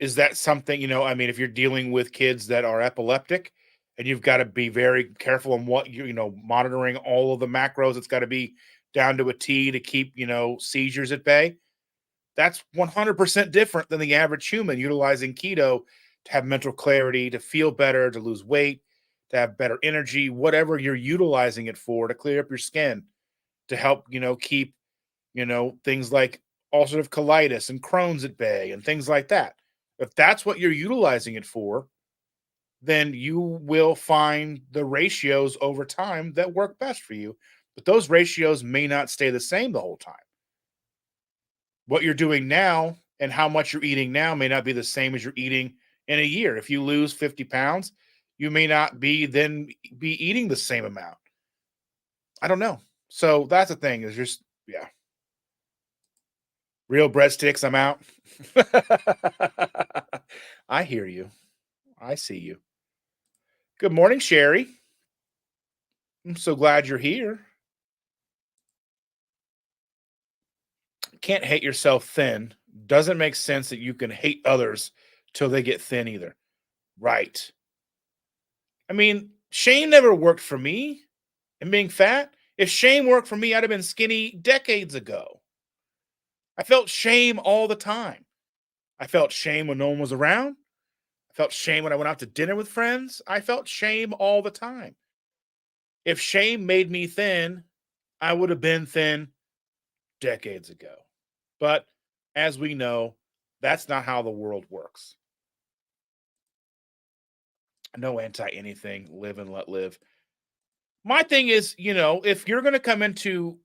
is that something, I mean, if you're dealing with kids that are epileptic and you've got to be very careful on what monitoring all of the macros, it's got to be down to a T to keep, seizures at bay. That's 100% different than the average human utilizing keto to have mental clarity, to feel better, to lose weight, to have better energy, whatever you're utilizing it for, to clear up your skin, to help, keep, things like ulcerative colitis and Crohn's at bay and things like that. If that's what you're utilizing it for, then you will find the ratios over time that work best for you. But those ratios may not stay the same the whole time. What you're doing now and how much you're eating now may not be the same as you're eating in a year. If you lose 50 pounds, you may not be eating the same amount. I don't know. So that's the thing is just, yeah, real breadsticks. I'm out. I hear you. I see you. Good morning, Sherry. I'm so glad you're here. Can't hate yourself thin. Doesn't make sense that you can hate others till they get thin either. Right. I mean, shame never worked for me. And being fat, if shame worked for me, I'd have been skinny decades ago. I felt shame all the time. I felt shame when no one was around. I felt shame when I went out to dinner with friends. I felt shame all the time. If shame made me thin, I would have been thin decades ago. But as we know, that's not how the world works. No anti anything, live and let live. My thing is, if you're going to come into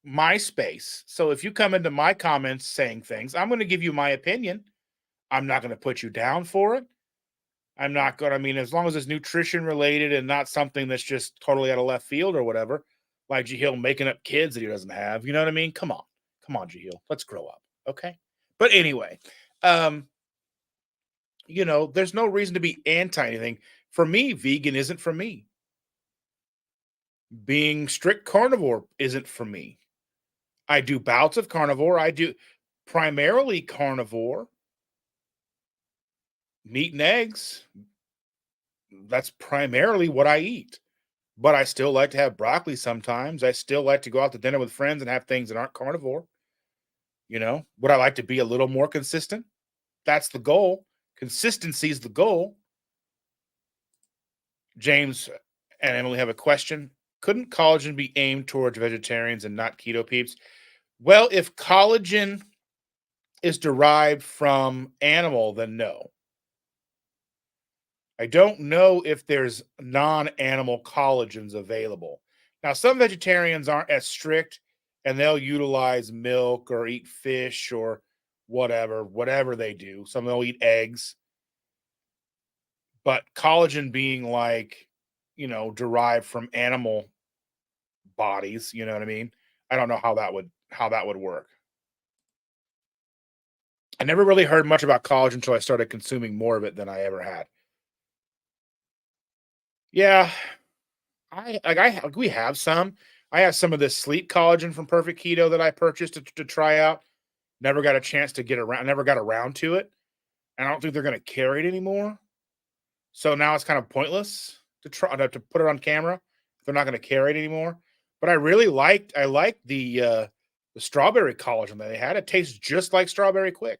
my space, so if you come into my comments saying things, I'm going to give you my opinion. I'm not going to put you down for it. I'm not going to, I mean, as long as it's nutrition related and not something that's just totally out of left field or whatever, like Jahil making up kids that he doesn't have. You know what I mean? Come on. Come on, Jahil. Let's grow up. Okay. But anyway, um, there's no reason to be anti anything. For me, vegan isn't for me. Being strict carnivore isn't for me. I do bouts of carnivore. I do primarily carnivore, meat and eggs. That's primarily what I eat. But I still like to have broccoli sometimes. I still like to go out to dinner with friends and have things that aren't carnivore. Would I like to be a little more consistent? That's the goal. Consistency is the goal. James and Emily have a question. Couldn't collagen be aimed towards vegetarians and not keto peeps? Well, if collagen is derived from animal, then no. I don't know if there's non-animal collagens available. Now, some vegetarians aren't as strict and they'll utilize milk or eat fish or whatever they do. Some they'll eat eggs. But collagen being like, derived from animal bodies, you know what I mean? I don't know how that would work. I never really heard much about collagen until I started consuming more of it than I ever had. Yeah, we have some. I have some of this sleep collagen from Perfect Keto that I purchased to try out. Never got a chance to get around. Never got around to it, and I don't think they're going to carry it anymore. So now it's kind of pointless to try to put it on camera. They're not going to carry it anymore. But I liked the strawberry collagen that they had. It tastes just like strawberry quick.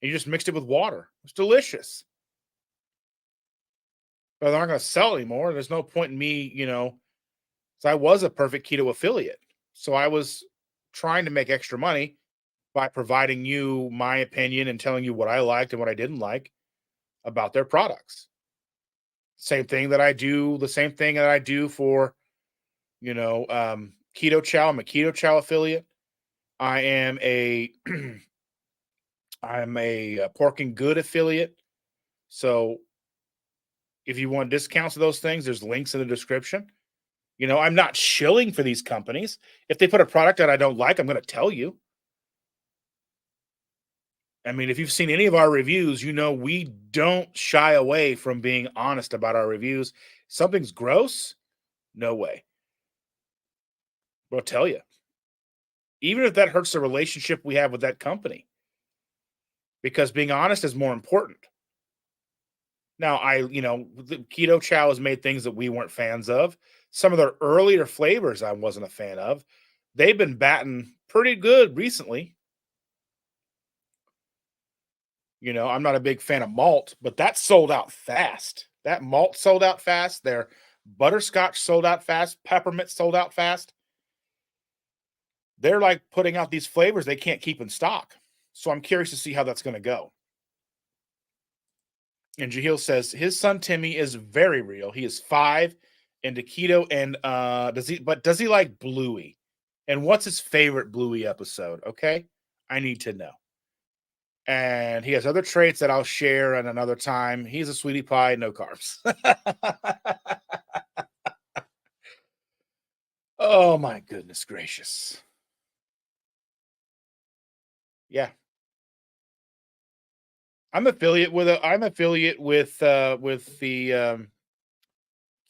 You just mixed it with water. It's delicious. But they're not going to sell it anymore. There's no point in me, so I was a Perfect Keto affiliate. So I was trying to make extra money by providing you my opinion and telling you what I liked and what I didn't like about their products. The same thing that I do for, Keto Chow. I'm a Keto Chow affiliate. I am a I'm a Pork and Good affiliate. So if you want discounts of those things, there's links in the description. I'm not shilling for these companies. If they put a product that I don't like, I'm going to tell you. I mean, if you've seen any of our reviews, we don't shy away from being honest about our reviews. Something's gross, no way. We'll tell you. Even if that hurts the relationship we have with that company, because being honest is more important. Now, the Keto Chow has made things that we weren't fans of. Some of their earlier flavors I wasn't a fan of. They've been batting pretty good recently. I'm not a big fan of malt, but that sold out fast. That malt sold out fast. Their butterscotch sold out fast. Peppermint sold out fast. They're like putting out these flavors they can't keep in stock. So I'm curious to see how that's going to go. And Jahil says his son Timmy is very real. He is 5 into keto and does he like Bluey? And what's his favorite Bluey episode? Okay. I need to know. And he has other traits that I'll share at another time. He's a sweetie pie, no carbs. Oh my goodness gracious. Yeah. I'm affiliate with the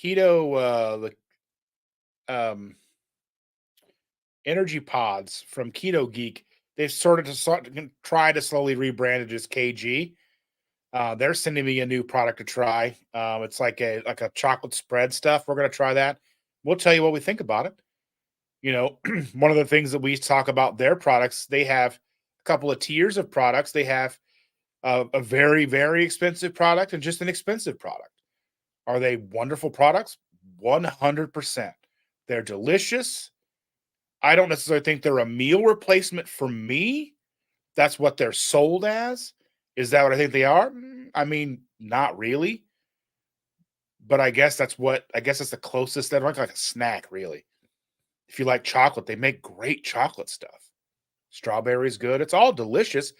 keto um energy pods from Keto Geek. They've try to slowly rebrand it as KG. They're sending me a new product to try. It's like a chocolate spread stuff. We're gonna try that. We'll tell you what we think about it. You know, one of the things that we talk about their products, they have a couple of tiers of products. They have a very, very expensive product and just an expensive product. Are they wonderful products? 100%. They're delicious. I don't necessarily think they're a meal replacement for me. That's what they're sold as. Is that what I think they are? I mean, not really. But I guess that's the closest they're like a snack, really. If you like chocolate, they make great chocolate stuff. Strawberry's good. It's all delicious,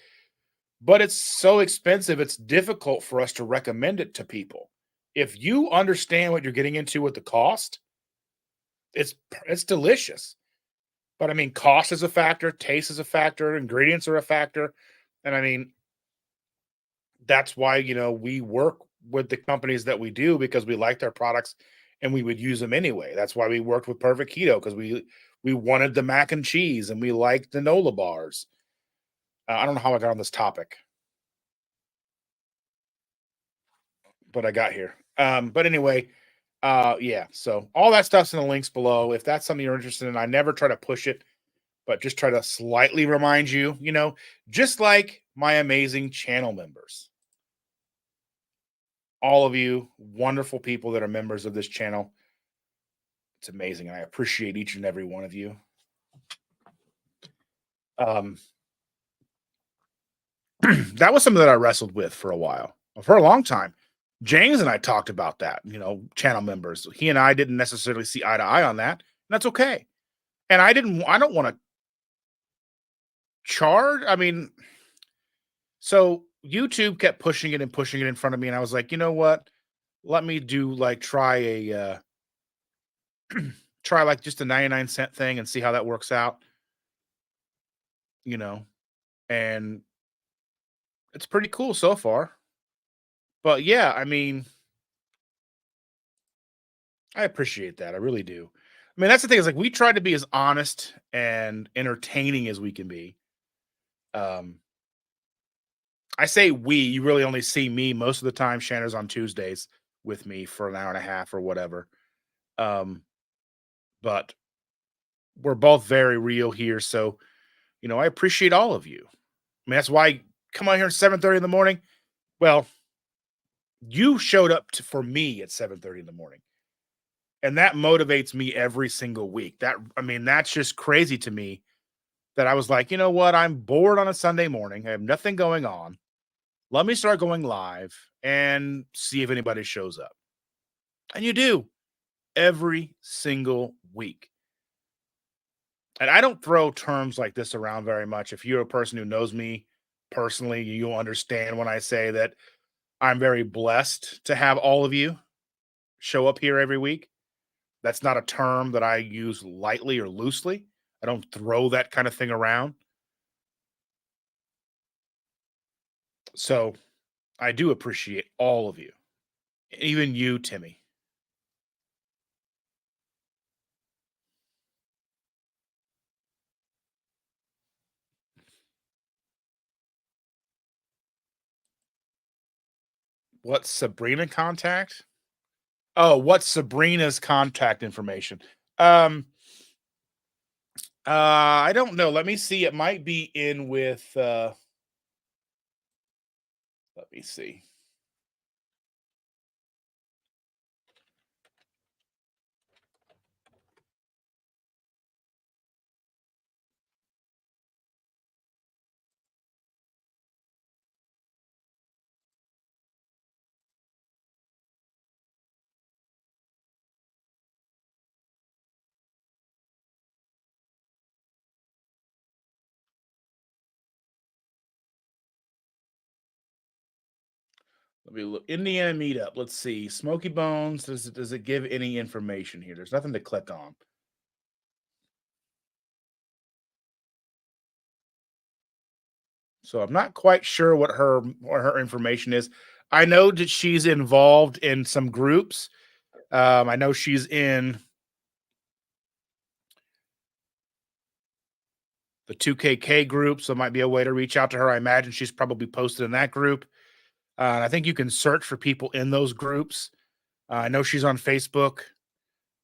but it's so expensive. It's difficult for us to recommend it to people. If you understand what you're getting into with the cost, it's delicious. But I mean, cost is a factor, taste is a factor, ingredients are a factor. And I mean, that's why, we work with the companies that we do because we like their products and we would use them anyway. That's why we worked with Perfect Keto because we wanted the mac and cheese and we liked the Nola bars. I don't know how I got on this topic, but I got here. But anyway, yeah. So all that stuff's in the links below. If that's something you're interested in, I never try to push it, but just try to slightly remind you, just like my amazing channel members, all of you wonderful people that are members of this channel. It's amazing. And I appreciate each and every one of you. Um, that was something that I wrestled with for a while, for a long time. James and I talked about that, channel members. He and I didn't necessarily see eye to eye on that. And that's okay. And I don't want to charge. I mean, so YouTube kept pushing it and pushing it in front of me. And I was like, you know what? Let me do like try like just a 99-cent thing and see how that works out, you know, and it's pretty cool so far. But yeah, I mean, I appreciate that. I really do. I mean, that's the thing is like we try to be as honest and entertaining as we can be. Um, I say we, you really only see me most of the time. Shanna's on Tuesdays with me for an hour and a half or whatever. Um, but we're both very real here. So, I appreciate all of you. I mean, that's why I come on here at 7:30 in the morning. Well, you showed up for me at 7:30 in the morning. And that motivates me every single week. I mean, that's just crazy to me that I was like, you know what? I'm bored on a Sunday morning. I have nothing going on. Let me start going live and see if anybody shows up. And you do every single week. And I don't throw terms like this around very much. If you're a person who knows me personally, you'll understand when I say that I'm very blessed to have all of you show up here every week. That's not a term that I use lightly or loosely. I don't throw that kind of thing around. So I do appreciate all of you, even you, Timmy. What's Sabrina contact? Oh, what's Sabrina's contact information? Um, I don't know. Let me see. It might be in with. Let me see. Let me look. Indiana meetup. Let's see. Smoky Bones. Does it give any information here? There's nothing to click on. So I'm not quite sure what her information is. I know that she's involved in some groups. I know she's in the 2KK group, so it might be a way to reach out to her. I imagine she's probably posted in that group. And I think you can search for people in those groups. I know she's on Facebook,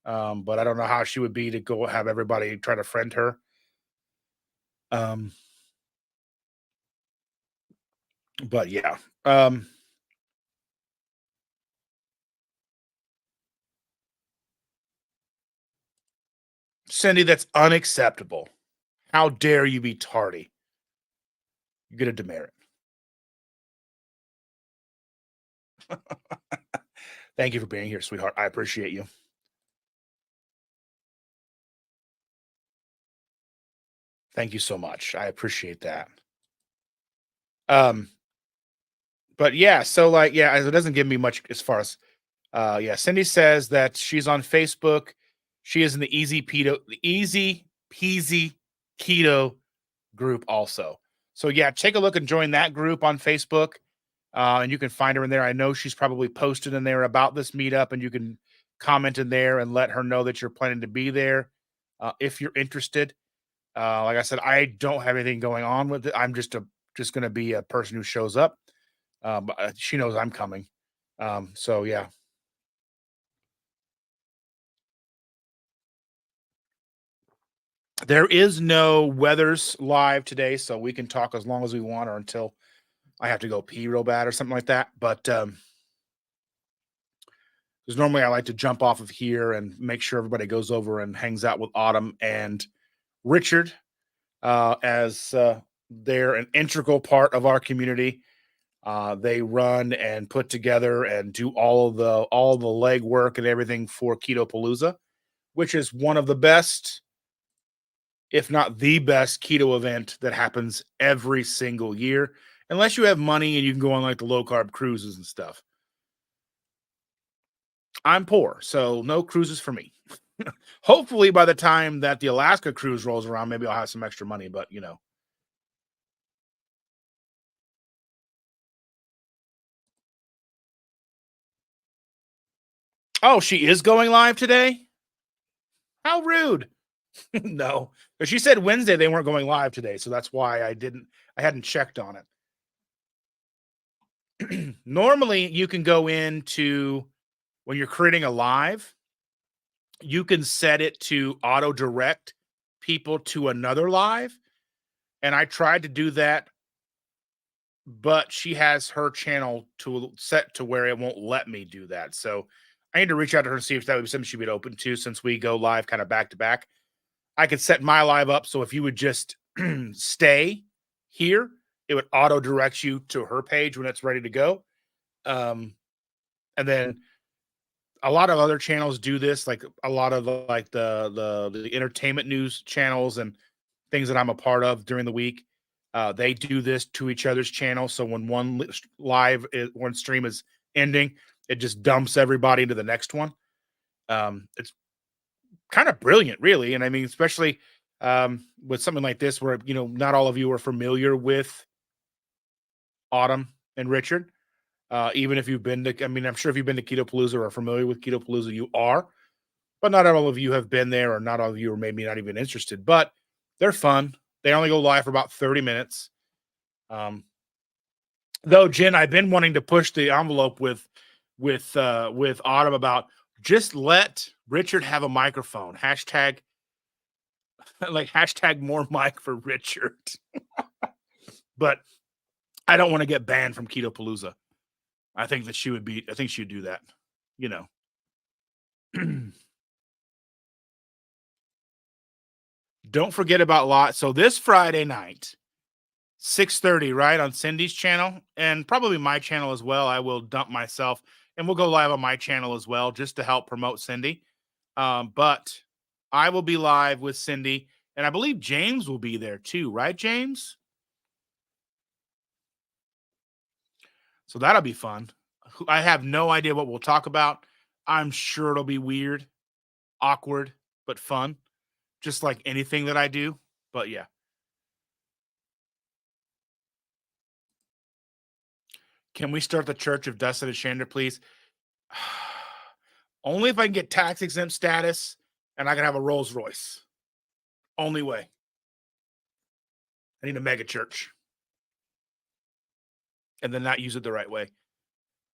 but I don't know how she would be to go have everybody try to friend her. Um, but yeah, um, Cindy, that's unacceptable. How dare you be tardy? You get a demerit. Thank you for being here, sweetheart. I appreciate you. Thank you so much. I appreciate that. Um, but yeah, so like, yeah, it doesn't give me much as far as yeah, Cindy says that she's on Facebook. She is in the easy peasy keto group also. So yeah, take a look and join that group on Facebook. And you can find her in there. I know she's probably posted in there about this meetup, and you can comment in there and let her know that you're planning to be there if you're interested. Like I said, I don't have anything going on with it. I'm just going to be a person who shows up. But she knows I'm coming. So yeah, there is no weathers live today, so we can talk as long as we want or until I have to go pee real bad or something like that. But because normally I like to jump off of here and make sure everybody goes over and hangs out with Autumn and Richard as they're an integral part of our community. They run and put together and do all the legwork and everything for Keto Palooza, which is one of the best, if not the best, keto event that happens every single year. Unless you have money and you can go on like the low carb cruises and stuff. I'm poor, so no cruises for me. Hopefully, by the time that the Alaska cruise rolls around, maybe I'll have some extra money. But oh, she is going live today. How rude! No, but she said Wednesday they weren't going live today, so that's why I hadn't checked on it. Normally, you can go into when you're creating a live, you can set it to auto direct people to another live. And I tried to do that, but she has her channel to set to where it won't let me do that. So I need to reach out to her and see if that would be something she'd be open to since we go live kind of back to back. I could set my live up so if you would just stay here, it would auto direct you to her page when it's ready to go. Um, and then a lot of other channels do this, like a lot of the entertainment news channels and things that I'm a part of during the week. They do this to each other's channel. So when one stream is ending, it just dumps everybody into the next one. It's kind of brilliant, really. And I mean, especially with something like this, where not all of you are familiar with Autumn and Richard. Even if you've been to, I mean, I'm sure if you've been to Keto Palooza or are familiar with Keto Palooza, you are, but not all of you have been there, or not all of you are maybe not even interested. But they're fun. They only go live for about 30 minutes. Um, though, Jen, I've been wanting to push the envelope with Autumn about just let Richard have a microphone. Hashtag like hashtag more mic for Richard. But I don't want to get banned from Keto Palooza. I think she would do that. You know. Don't forget about Lot. So this Friday night, 6:30, right, on Cindy's channel and probably my channel as well. I will dump myself and we'll go live on my channel as well just to help promote Cindy. But I will be live with Cindy, and I believe James will be there too, right, James? So that'll be fun. I have no idea what we'll talk about. I'm sure it'll be weird, awkward, but fun, just like anything that I do. But yeah. Can we start the Church of Dustin and Shander, please? Only if I can get tax exempt status and I can have a Rolls Royce. Only way. I need a mega church. And then not use it the right way.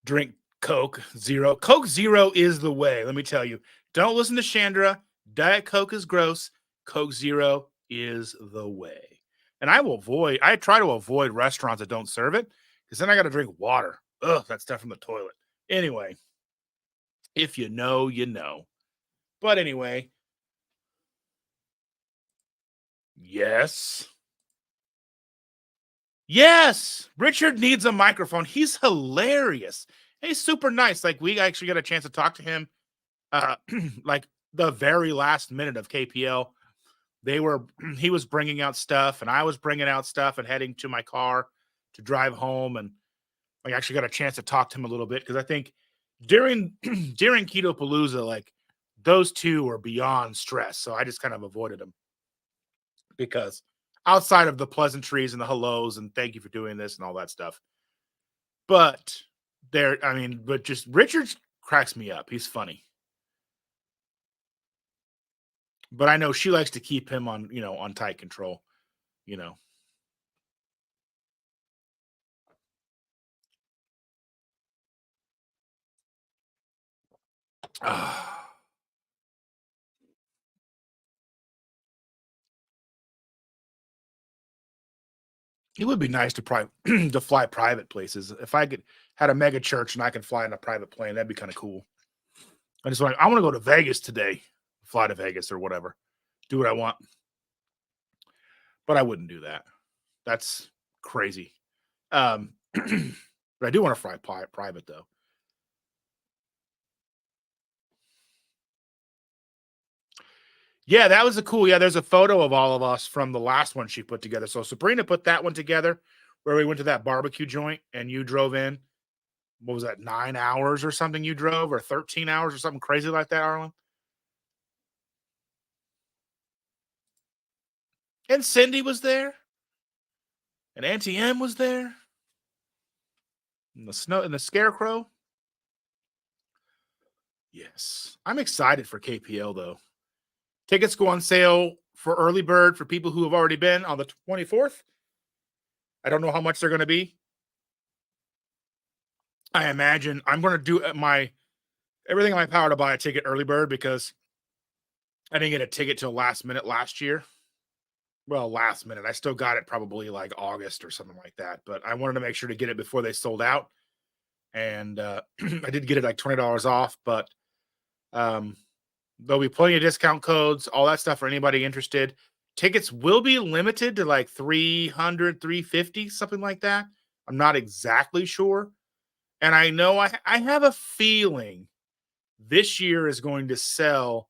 Drink Coke Zero. Coke Zero is the way. Let me tell you. Don't listen to Chandra. Diet Coke is gross. Coke Zero is the way. And I try to avoid restaurants that don't serve it because then I got to drink water. Ugh, that stuff from the toilet. Anyway, if you know, you know. But anyway, yes. Yes. Richard needs a microphone. He's hilarious. He's super nice. Like, we actually got a chance to talk to him like the very last minute of KPL. He was bringing out stuff and I was bringing out stuff and heading to my car to drive home. And I actually got a chance to talk to him a little bit because I think during Keto Palooza, like those two were beyond stress. So I just kind of avoided them because outside of the pleasantries and the hellos and thank you for doing this and all that stuff. But just Richard cracks me up. He's funny. But I know she likes to keep him on tight control, you know. It would be nice to to fly private places. If I had a mega church and I could fly in a private plane, that'd be kind of cool. I want to go to Vegas today, fly to Vegas or whatever, do what I want. But I wouldn't do that. That's crazy. But I do want to fly private though. Yeah, that was cool. Yeah, there's a photo of all of us from the last one she put together. So Sabrina put that one together where we went to that barbecue joint and you drove in. What was that, 9 hours or something you drove, or 13 hours or something crazy like that, Arlen? And Cindy was there. And Auntie M was there. And the scarecrow. Yes. I'm excited for KPL though. Tickets go on sale for early bird for people who have already been on the 24th. I don't know how much they're going to be. I imagine I'm going to do everything in my power to buy a ticket early bird because I didn't get a ticket till last minute last year. Well, last minute. I still got it probably like August or something like that, but I wanted to make sure to get it before they sold out. And I did get it like $20 off, but there'll be plenty of discount codes, all that stuff for anybody interested. Tickets will be limited to like 300, 350, something like that. I'm not exactly sure. And I know I have a feeling this year is going to sell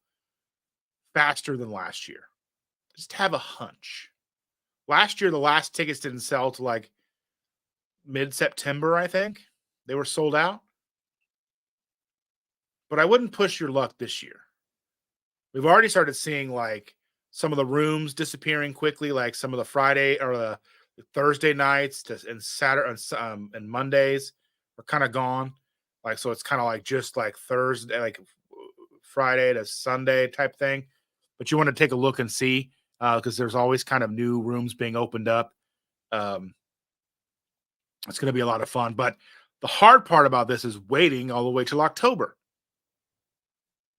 faster than last year. Just have a hunch. Last year, the last tickets didn't sell to like mid-September, I think. They were sold out. But I wouldn't push your luck this year. We've already started seeing like some of the rooms disappearing quickly, like some of the Friday or the Thursday nights and Saturday and Mondays are kind of gone. Like, so it's kind of like just like Thursday, like Friday to Sunday type thing. But you want to take a look and see because there's always kind of new rooms being opened up. It's going to be a lot of fun. But the hard part about this is waiting all the way till October.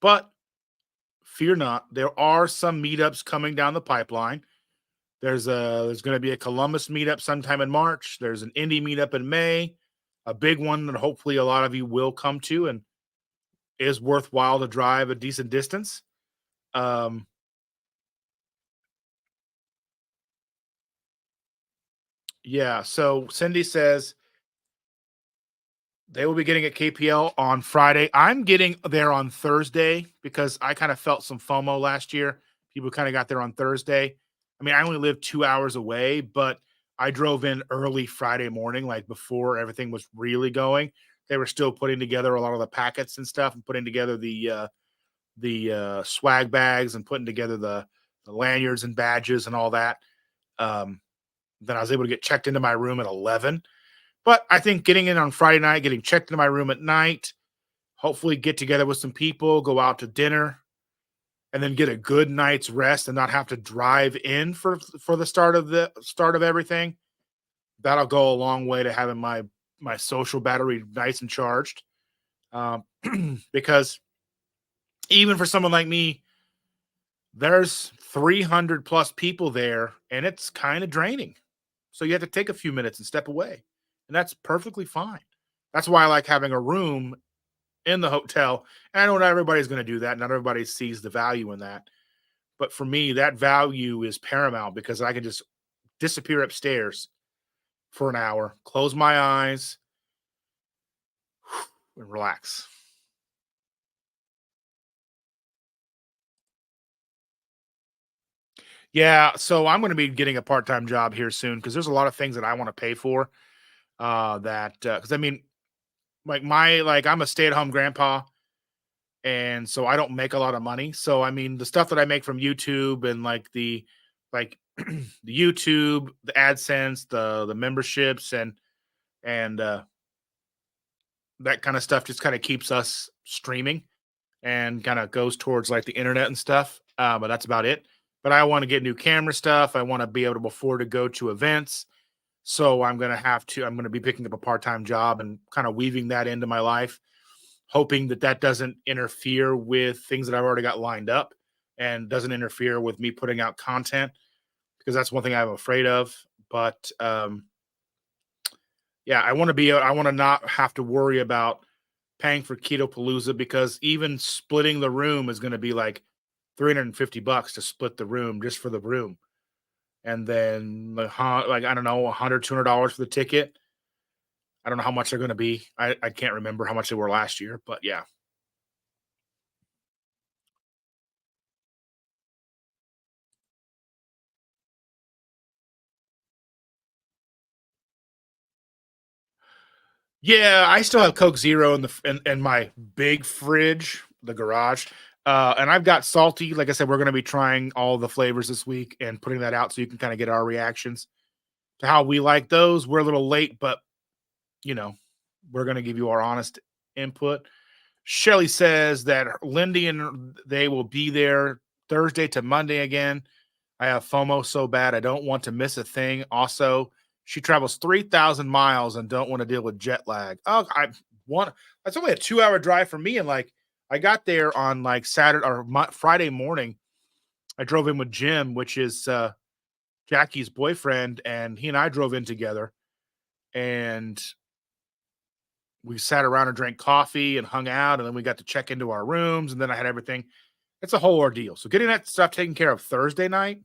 But fear not, there are some meetups coming down the pipeline. There's going to be a Columbus meetup sometime in March. There's an Indy meetup in May, a big one that hopefully a lot of you will come to and is worthwhile to drive a decent distance. Yeah, so Cindy says they will be getting at KPL on Friday. I'm getting there on Thursday because I kind of felt some FOMO last year. People kind of got there on Thursday. I mean, I only live 2 hours away, but I drove in early Friday morning, like before everything was really going. They were still putting together a lot of the packets and stuff and putting together the swag bags and putting together the lanyards and badges and all that. Then I was able to get checked into my room at 11. But I think getting in on Friday night, getting checked into my room at night, hopefully get together with some people, go out to dinner, and then get a good night's rest and not have to drive in for the start of everything. That'll go a long way to having my social battery nice and charged. Um, because even for someone like me, there's 300 plus people there, and it's kind of draining. So you have to take a few minutes and step away, and that's perfectly fine. That's why I like having a room in the hotel. And I know not everybody's going to do that. Not everybody sees the value in that. But for me, that value is paramount because I can just disappear upstairs for an hour, close my eyes, and relax. Yeah, so I'm going to be getting a part-time job here soon because there's a lot of things that I want to pay for. That because I mean, like I'm a stay-at-home grandpa, and so I don't make a lot of money. So I mean, the stuff that I make from YouTube and like the YouTube, the AdSense, the memberships, and that kind of stuff just kind of keeps us streaming and kind of goes towards like the internet and stuff. But that's about it. But I want to get new camera stuff. I want to be able to afford to go to events. So I'm going to be picking up a part time job and kind of weaving that into my life, hoping that that doesn't interfere with things that I've already got lined up and doesn't interfere with me putting out content because that's one thing I'm afraid of. But yeah, I want to not have to worry about paying for Keto Palooza because even splitting the room is going to be like $350 to split the room just for the room. And then like I don't know, $100, $200 for the ticket. I don't know how much they're going to be. I can't remember how much they were last year, but yeah. Yeah, I still have Coke Zero in my big fridge, the garage. And I've got salty. Like I said, we're going to be trying all the flavors this week and putting that out so you can kind of get our reactions to how we like those. We're a little late, but you know, we're going to give you our honest input. Shelly says that Lindy and they will be there Thursday to Monday again. I have FOMO so bad I don't want to miss a thing. Also, she travels 3,000 miles and don't want to deal with jet lag. Oh, I want that's only a 2 hour drive for me. And like I got there on like Saturday or Friday morning. I drove in with Jim, which is Jackie's boyfriend, and he and I drove in together. And we sat around and drank coffee and hung out, and then we got to check into our rooms, and then I had everything. It's a whole ordeal. So getting that stuff taken care of Thursday night,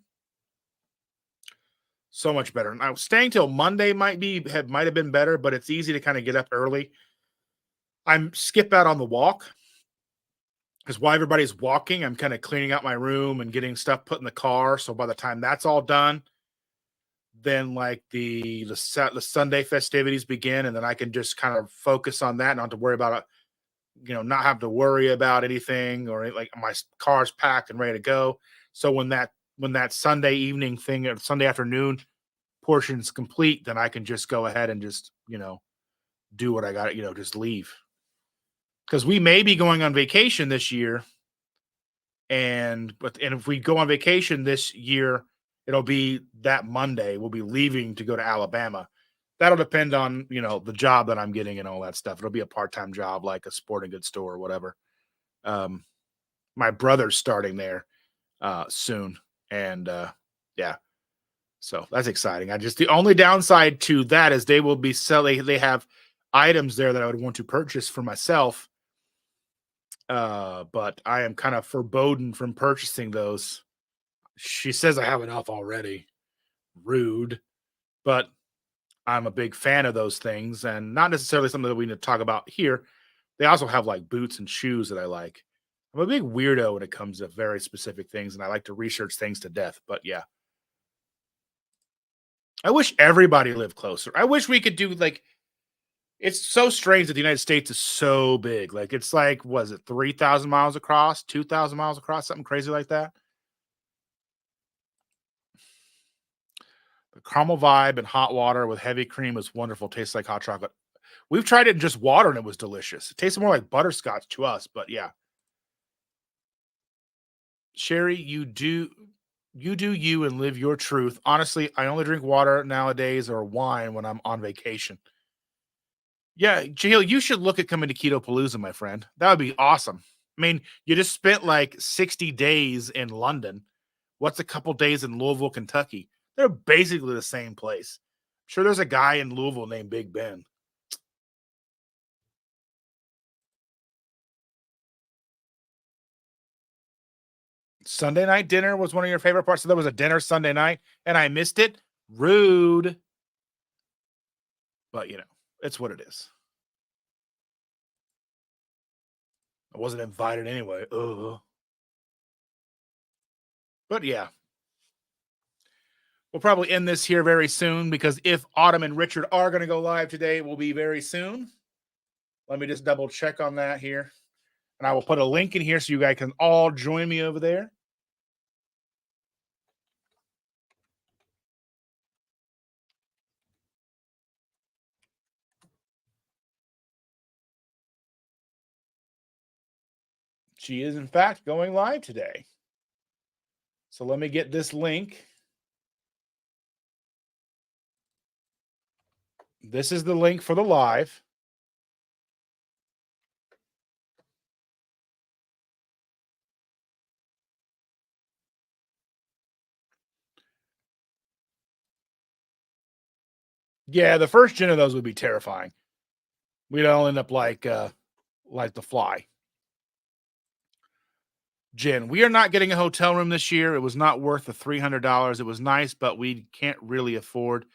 so much better. Now staying till Monday might have been better, but it's easy to kind of get up early. I'm skip out on the walk because while everybody's walking, I'm kind of cleaning out my room and getting stuff put in the car. So by the time that's all done, then like the Sunday festivities begin, and then I can just kind of focus on that, not have to worry about not have to worry about anything or like my car's packed and ready to go. So when that Sunday evening thing or Sunday afternoon portion's complete, then I can just go ahead and just do what I got, just leave because we may be going on vacation this year, and if we go on vacation this year, it'll be that Monday. We'll be leaving to go to Alabama. That'll depend on the job that I'm getting and all that stuff. It'll be a part time job like a sporting goods store or whatever. Um, my brother's starting there soon, and yeah, so that's exciting. I just the only downside to that is they will be selling. They have items there that I would want to purchase for myself, but I am kind of foreboding from purchasing those. She says I have enough already. Rude, but I'm a big fan of those things, and not necessarily something that we need to talk about here. They also have like boots and shoes that I like. I'm a big weirdo when it comes to very specific things, and I like to research things to death. But yeah, I wish everybody lived closer. I wish we could do like it's so strange that the United States is so big. Like it's like was it 3,000 miles across, 2,000 miles across, something crazy like that. Caramel vibe and hot water with heavy cream is wonderful. Tastes like hot chocolate. We've tried it in just water and it was delicious. It tasted more like butterscotch to us, but yeah. Sherry, you do you and live your truth. Honestly, I only drink water nowadays or wine when I'm on vacation. Yeah, Jahil, you should look at coming to Keto Palooza, my friend. That would be awesome. I mean, you just spent like 60 days in London. What's a couple days in Louisville, Kentucky? They're basically the same place. Sure, there's a guy in Louisville named Big Ben. Sunday night dinner was one of your favorite parts. So there was a dinner Sunday night and I missed it. Rude. But, it's what it is. I wasn't invited anyway. Ugh. But yeah, we'll probably end this here very soon because if Autumn and Richard are going to go live today, it will be very soon. Let me just double check on that here. And I will put a link in here so you guys can all join me over there. She is, in fact, going live today. So let me get this link. This is the link for the live. Yeah, the first gen of those would be terrifying. We'd all end up like the Fly. Jen, we are not getting a hotel room this year. It was not worth the $300. It was nice, but we can't really afford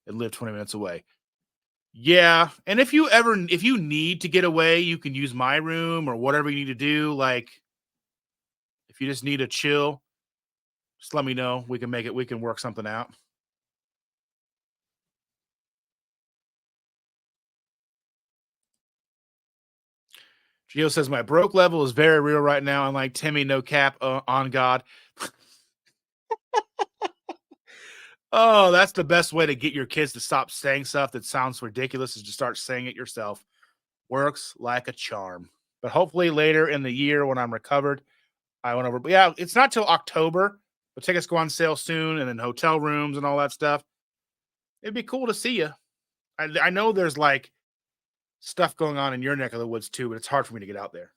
and live 20 minutes away. Yeah, and if you need to get away, you can use my room or whatever you need to do. Like, if you just need a chill, just let me know. We can make it. We can work something out. Gio says my broke level is very real right now. I'm like Timmy, no cap on God. Oh, that's the best way to get your kids to stop saying stuff that sounds ridiculous is to start saying it yourself. Works like a charm. But hopefully later in the year when I'm recovered, I went over. But yeah, it's not till October. But tickets go on sale soon, and then hotel rooms and all that stuff. It'd be cool to see you. I know there's like stuff going on in your neck of the woods too, but it's hard for me to get out there.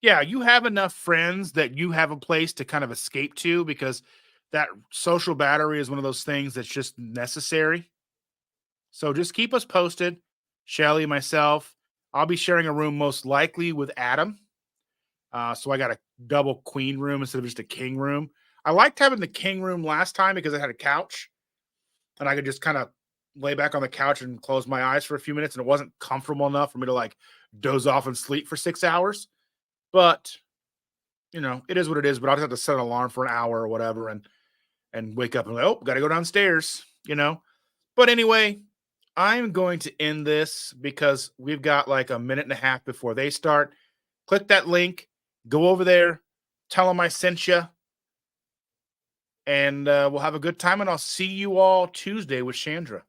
Yeah, you have enough friends that you have a place to kind of escape to because that social battery is one of those things that's just necessary. So just keep us posted, Shelly, myself. I'll be sharing a room most likely with Adam. So I got a double queen room instead of just a king room. I liked having the king room last time because it had a couch and I could just kind of lay back on the couch and close my eyes for a few minutes and it wasn't comfortable enough for me to like doze off and sleep for 6 hours. But it is what it is. But I'll just have to set an alarm for an hour or whatever and wake up and like, oh, gotta go downstairs. But anyway, I'm going to end this because we've got like a minute and a half before they start. Click that link, go over there, tell them I sent you, and we'll have a good time. And I'll see you all Tuesday with Chandra.